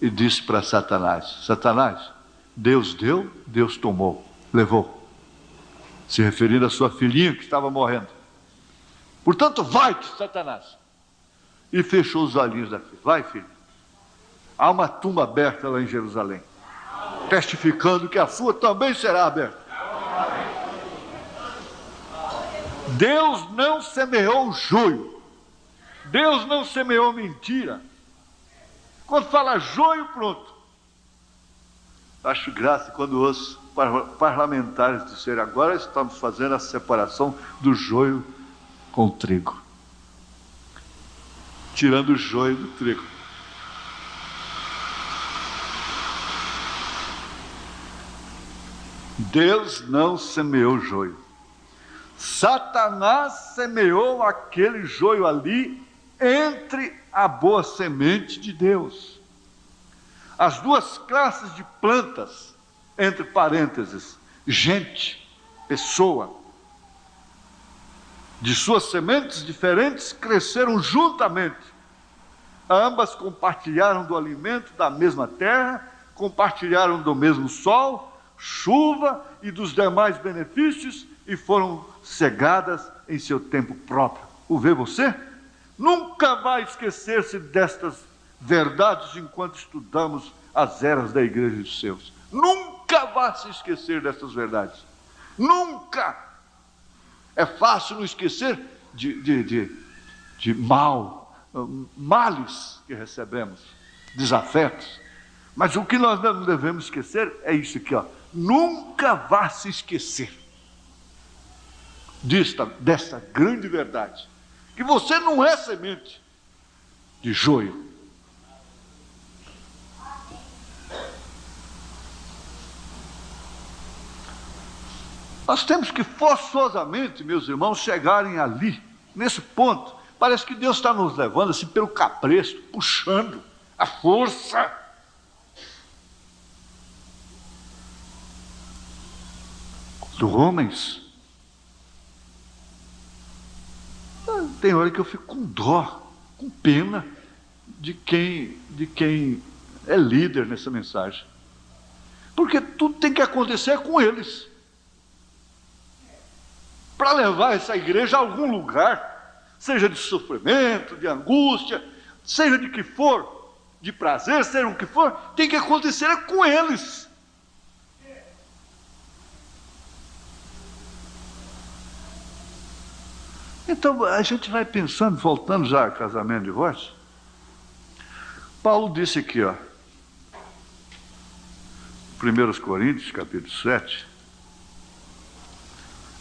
e disse para Satanás: Satanás, Deus deu, Deus tomou, levou. Se referindo à sua filhinha que estava morrendo. Portanto, vai-te, Satanás. E fechou os olhinhos da filha. Vai, filho. Há uma tumba aberta lá em Jerusalém, testificando que a sua também será aberta. Deus não semeou joio. Deus não semeou mentira. Quando fala joio, pronto. Acho graça quando ouço parlamentares dizer: agora estamos fazendo a separação do joio com o trigo. Tirando o joio do trigo. Deus não semeou joio. Satanás semeou aquele joio ali entre a boa semente de Deus. As duas classes de plantas, entre parênteses, gente, pessoa, de suas sementes diferentes, cresceram juntamente. Ambas compartilharam do alimento da mesma terra, compartilharam do mesmo sol, chuva e dos demais benefícios, e foram cegadas em seu tempo próprio. O vê você? Nunca vai esquecer-se destas verdades enquanto estudamos as eras da igreja dos seus. Nunca vai se esquecer destas verdades. Nunca! É fácil não esquecer de males que recebemos, desafetos. Mas o que nós não devemos esquecer é isso aqui, ó. Nunca vá se esquecer desta grande verdade, que você não é semente de joio. Nós temos que forçosamente, meus irmãos, chegarem ali, nesse ponto. Parece que Deus está nos levando assim pelo cabresto, puxando a força. Dos homens. Tem hora que eu fico com dó, com pena de quem é líder nessa mensagem. Porque tudo tem que acontecer com eles. Para levar essa igreja a algum lugar, seja de sofrimento, de angústia, seja de que for, de prazer, seja o que for, tem que acontecer com eles. Então a gente vai pensando, voltando já a casamento e divórcio. Paulo disse aqui, ó, 1 Coríntios, capítulo 7,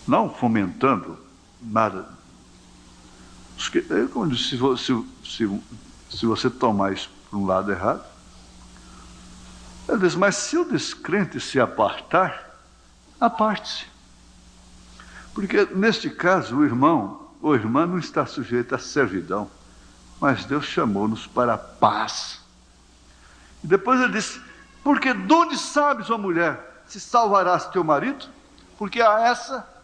não fomentando nada. Como eu disse, se você tomar isso para um lado errado, ele diz, mas se o descrente se apartar, aparte-se. Porque neste caso o irmão ou irmã não está sujeito à servidão, mas Deus chamou-nos para a paz. E depois ele disse, porque de onde sabes, ó mulher, se salvarás teu marido? Porque há essa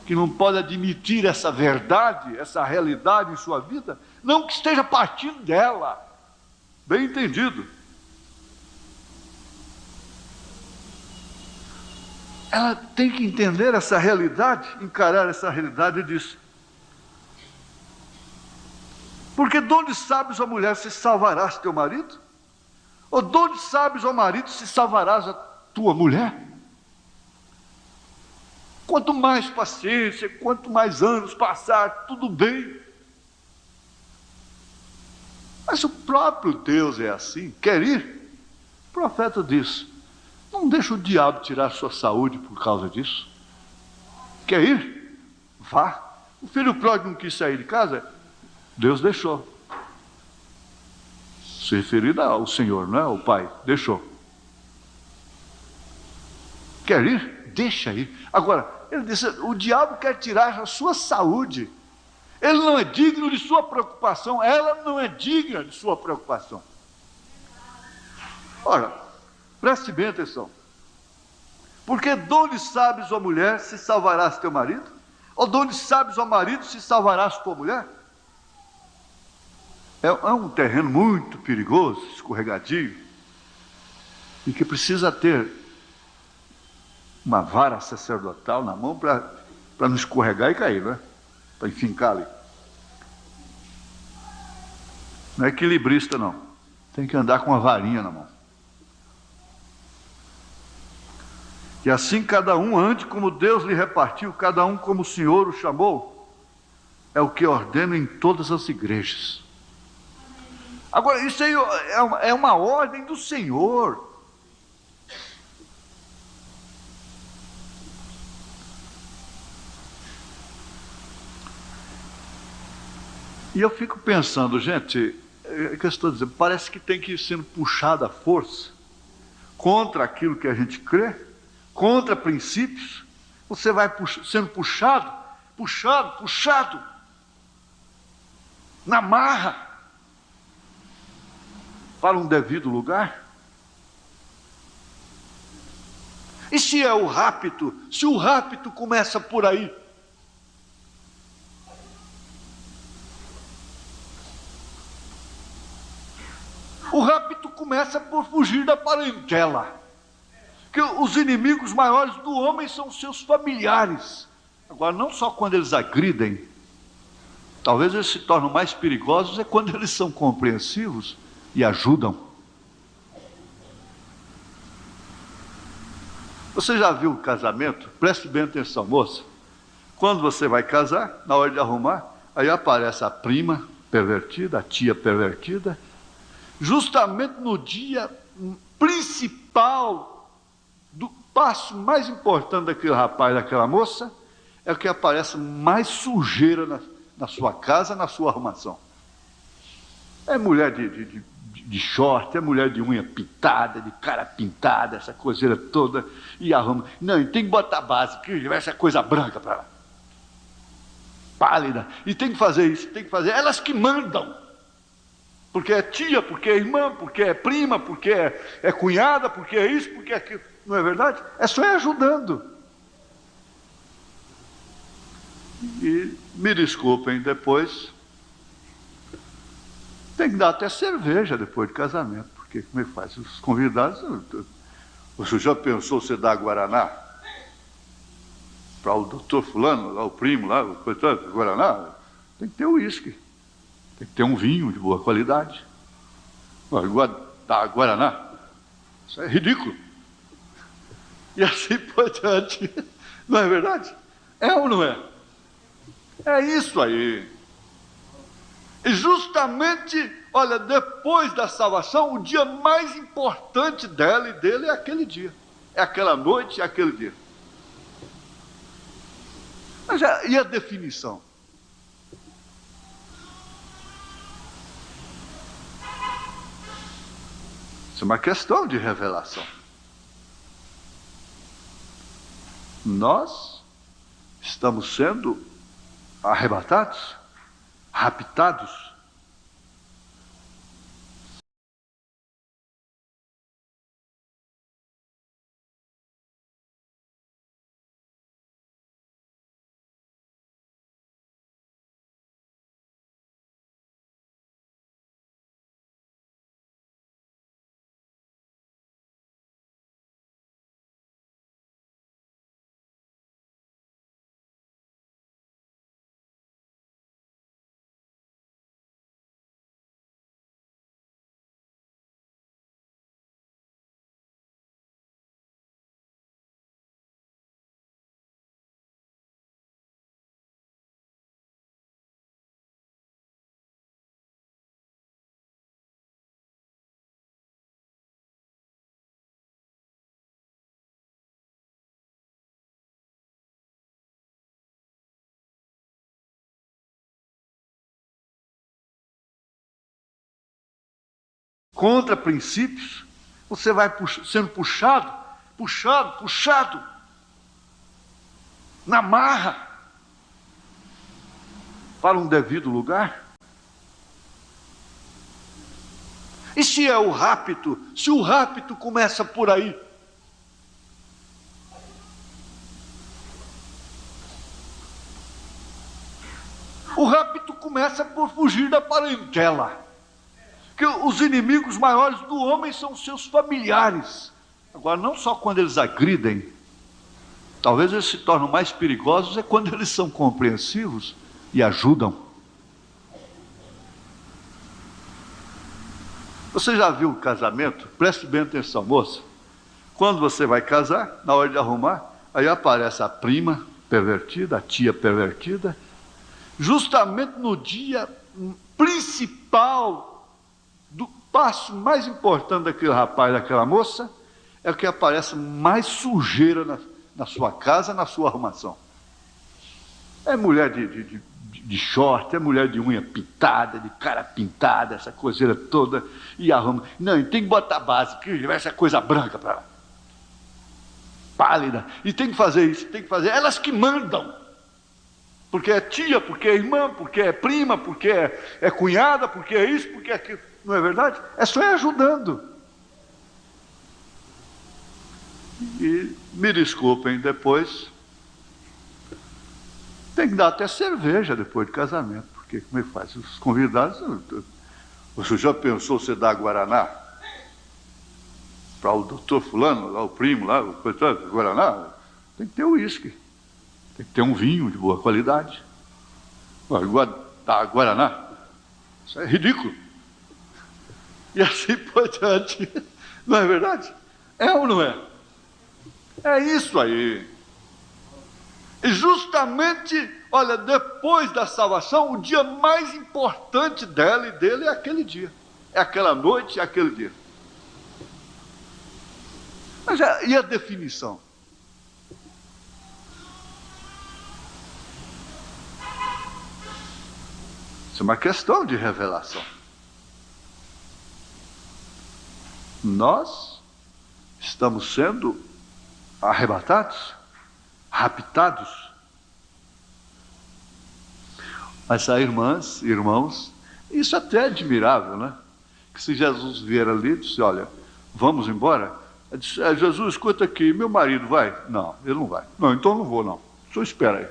que não pode admitir essa verdade, essa realidade em sua vida, não que esteja partindo dela. Bem entendido. Ela tem que entender essa realidade, encarar essa realidade e diz, porque de onde sabes, ó mulher, se salvarás teu marido? Ou de onde sabes, ó marido, se salvarás a tua mulher? Quanto mais paciência, quanto mais anos passar, tudo bem. Mas o próprio Deus é assim, quer ir? O profeta diz, não deixa o diabo tirar sua saúde por causa disso. Quer ir? Vá. O filho pródigo não quis sair de casa, Deus deixou. Se referindo ao Senhor, não é? O Pai, deixou. Quer ir? Deixa ir. Agora, ele disse, o diabo quer tirar a sua saúde. Ele não é digno de sua preocupação, ela não é digna de sua preocupação. Ora, preste bem atenção. Porque de onde sabes, ó mulher, se salvarás teu marido? Ou de onde sabes, ó marido, se salvarás tua mulher? É um terreno muito perigoso, escorregadio, e que precisa ter uma vara sacerdotal na mão para não escorregar e cair, não é? Para enfincar ali. Não é equilibrista, não. Tem que andar com uma varinha na mão. E assim cada um ande como Deus lhe repartiu, cada um como o Senhor o chamou. É o que ordena em todas as igrejas. Agora, isso aí é uma ordem do Senhor. E eu fico pensando, gente, é que eu estou dizendo, parece que tem que ir sendo puxada a força contra aquilo que a gente crê, contra princípios, você vai sendo puxado, puxado, na marra, para um devido lugar. E se é o rapto, se o rapto começa por aí? O rapto começa por fugir da parentela. Que os inimigos maiores do homem são seus familiares. Agora, não só quando eles agridem, talvez eles se tornam mais perigosos é quando eles são compreensivos e ajudam. Você já viu o casamento? Preste bem atenção, moça. Quando você vai casar, na hora de arrumar, aí aparece a prima pervertida, a tia pervertida, justamente no dia principal do passo mais importante daquele rapaz, daquela moça, é que aparece mais sujeira na sua casa, na sua arrumação. É mulher de short, é mulher de unha pintada, de cara pintada, essa coiseira toda, e arruma. Não, e tem que botar base, que essa coisa branca para lá. Pálida. E tem que fazer isso, tem que fazer. Elas que mandam. Porque é tia, porque é irmã, porque é prima, porque é cunhada, porque é isso, porque é aquilo. Não é verdade? É só ir ajudando. E me desculpem, depois tem que dar até cerveja depois de casamento. Porque como é que faz? Os convidados, você já pensou você dar Guaraná? Para o doutor fulano, lá, o primo, lá, o coitado, Guaraná? Tem que ter uísque. Tem que ter um vinho de boa qualidade. Dar Guaraná? Isso é ridículo. E assim por diante. Não é verdade? É ou não é? É isso aí. E justamente, olha, depois da salvação, o dia mais importante dela e dele é aquele dia. É aquela noite, é aquele dia. Mas e a definição? Isso é uma questão de revelação. Nós estamos sendo arrebatados, raptados. Contra princípios, você vai sendo puxado, na marra, para um devido lugar. E se é o rapto, se o rapto começa por aí? O rapto começa por fugir da parentela. Que os inimigos maiores do homem são seus familiares. Agora, não só quando eles agridem, talvez eles se tornam mais perigosos é quando eles são compreensivos e ajudam. Você já viu o casamento? Preste bem atenção, moça. Quando você vai casar, na hora de arrumar, aí aparece a prima pervertida, a tia pervertida, justamente no dia principal do passo mais importante daquele rapaz, daquela moça, é que aparece mais sujeira na sua casa, na sua arrumação. É mulher de short, é mulher de unha pintada, de cara pintada, essa coiseira toda, e arruma. Não, e tem que botar base, que essa coisa branca para lá. pálida, e tem que fazer isso, tem que fazer. Elas que mandam. Porque é tia, porque é irmã, porque é prima, porque é cunhada, porque é isso, porque é aquilo. Não é verdade? É só ir ajudando. E me desculpem, depois tem que dar até cerveja depois de casamento. Porque como é que faz? Os convidados... Você já pensou você dar Guaraná para o doutor fulano, lá, o primo, lá, o coitado, Guaraná? Tem que ter uísque. Tem que ter um vinho de boa qualidade. Dar Guaraná? Isso é ridículo. E assim por diante. Não é verdade? É ou não é? É isso aí. E justamente, olha, depois da salvação, o dia mais importante dela e dele é aquele dia. É aquela noite, é aquele dia. Mas e a definição? Isso é uma questão de revelação. Nós estamos sendo arrebatados, raptados. Mas há irmãs, irmãos, isso até é admirável, né? Que se Jesus vier ali e disse, olha, vamos embora. Disse, Jesus, escuta aqui, meu marido vai? Não, ele não vai. Não, então não vou não. Só espera aí.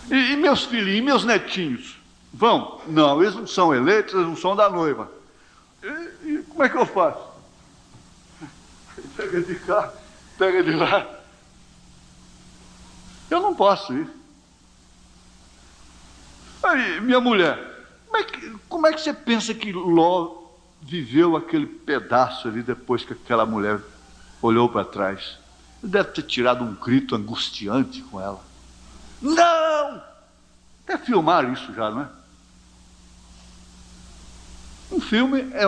E meus filhos, e meus netinhos? Vão? Não, eles não são eleitos, eles não são da noiva. E como é que eu faço? Pega de cá, pega de lá. Eu não posso ir. Aí, minha mulher, como é que você pensa que Ló viveu aquele pedaço ali depois que aquela mulher olhou para trás? Ele deve ter tirado um grito angustiante com ela. Não! Até filmar isso já, não é? Um filme é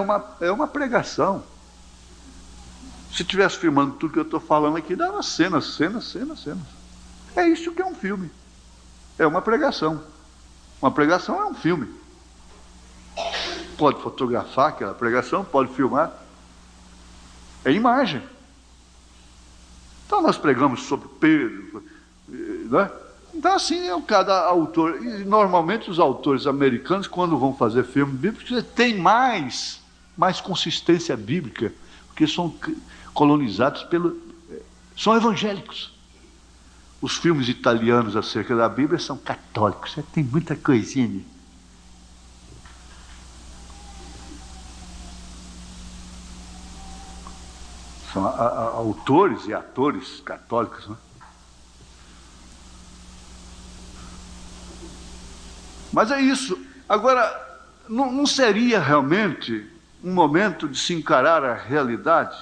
uma pregação. Se estivesse filmando tudo que eu estou falando aqui, dava cenas. É isso que é um filme. É uma pregação. Uma pregação é um filme. Pode fotografar aquela pregação, pode filmar. É imagem. Então nós pregamos sobre Pedro, não é? Então assim, cada autor, e normalmente os autores americanos, quando vão fazer filme bíblico, têm mais consistência bíblica, porque são colonizados são evangélicos. Os filmes italianos acerca da Bíblia são católicos, tem muita coisinha ali. São autores e atores católicos, né? Mas é isso. Agora, não seria realmente um momento de se encarar a realidade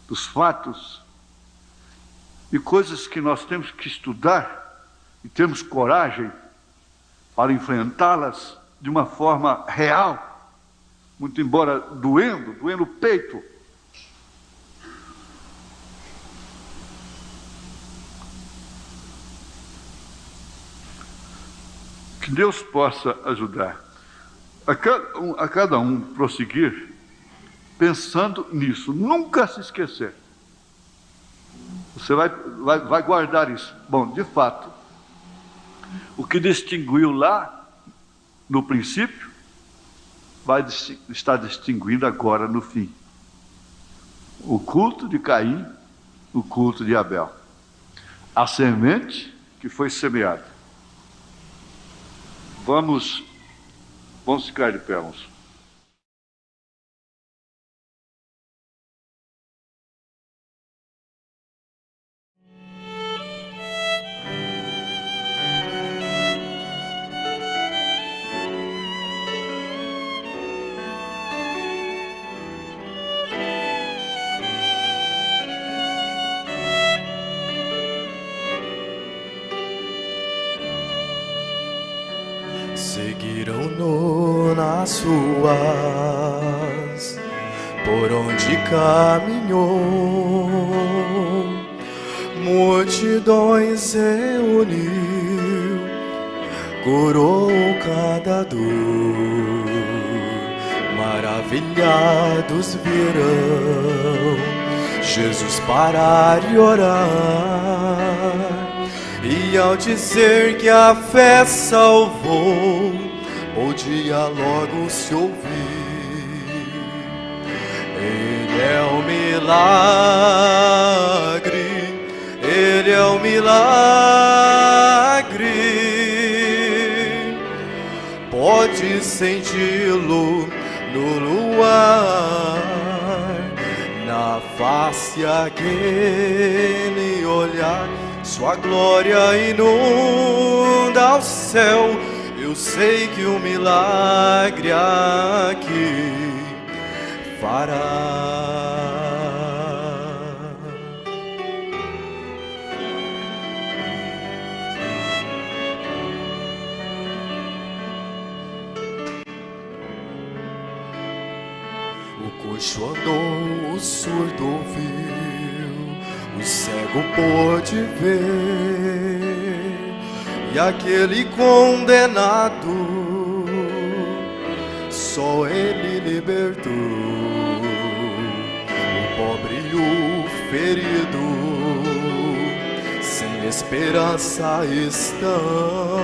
dos fatos e coisas que nós temos que estudar e temos coragem para enfrentá-las de uma forma real, muito embora doendo o peito. Que Deus possa ajudar a cada um prosseguir pensando nisso, nunca se esquecer. Você vai guardar isso. Bom, de fato, o que distinguiu lá no princípio, vai estar distinguindo agora no fim. O culto de Caim, o culto de Abel. A semente que foi semeada. Vamos ficar de pé, irmãos. Seguiram-no nas ruas por onde caminhou, multidões reuniu, curou cada dor, maravilhou maravilhados virão Jesus parar e orar, e ao dizer que a fé salvou, podia logo se ouvir: Ele é o milagre, Ele é o milagre. Pode senti-lo no luar, na face aquele olhar. Sua glória inunda o céu. Eu sei que o milagre aqui fará. O coxo andou, o surdo ouviu, o cego pôde ver, e aquele condenado só ele libertou. O pobre e o ferido sem esperança estão,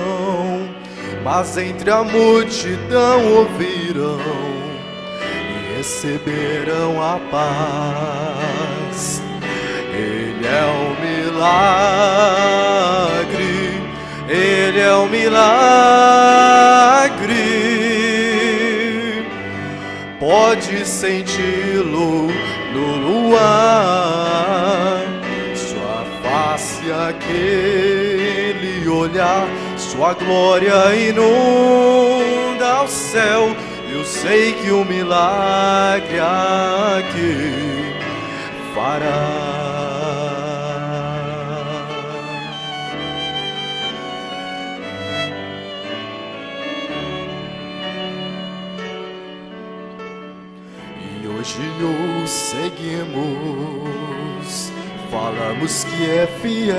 mas entre a multidão ouviram e receberam a paz. Ele é o milagre, Ele é o milagre. Pode senti-lo no luar, sua face aquele olhar. Sua glória inunda o céu. Eu sei que o milagre aqui fará. Hoje o seguimos, falamos que é fiel,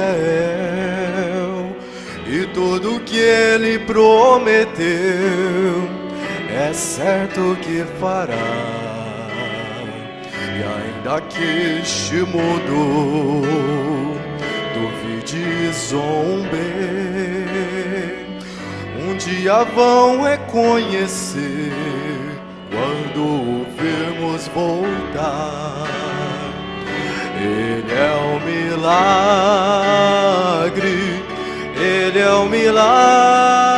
e tudo que ele prometeu é certo que fará. E ainda que este mundo duvide e zombe, um dia vão reconhecer quando o vermos voltar. Ele é o milagre, Ele é o milagre.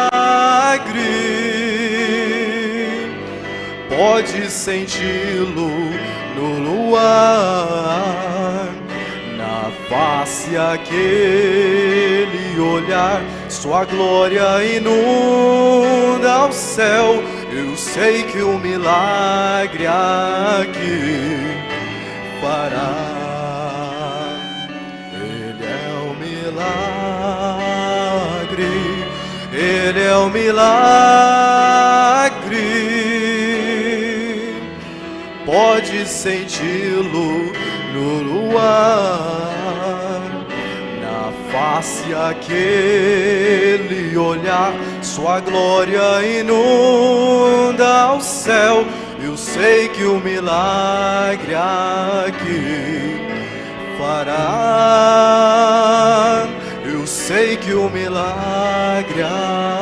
Pode senti-lo no luar, na face aquele olhar. Sua glória inunda o céu. Eu sei que o milagre aqui fará. Ele é o milagre, Ele é o milagre. Pode senti-lo no luar, na face aquele olhar. Sua glória inunda o céu. Eu sei que o milagre aqui fará. Eu sei que o milagre aqui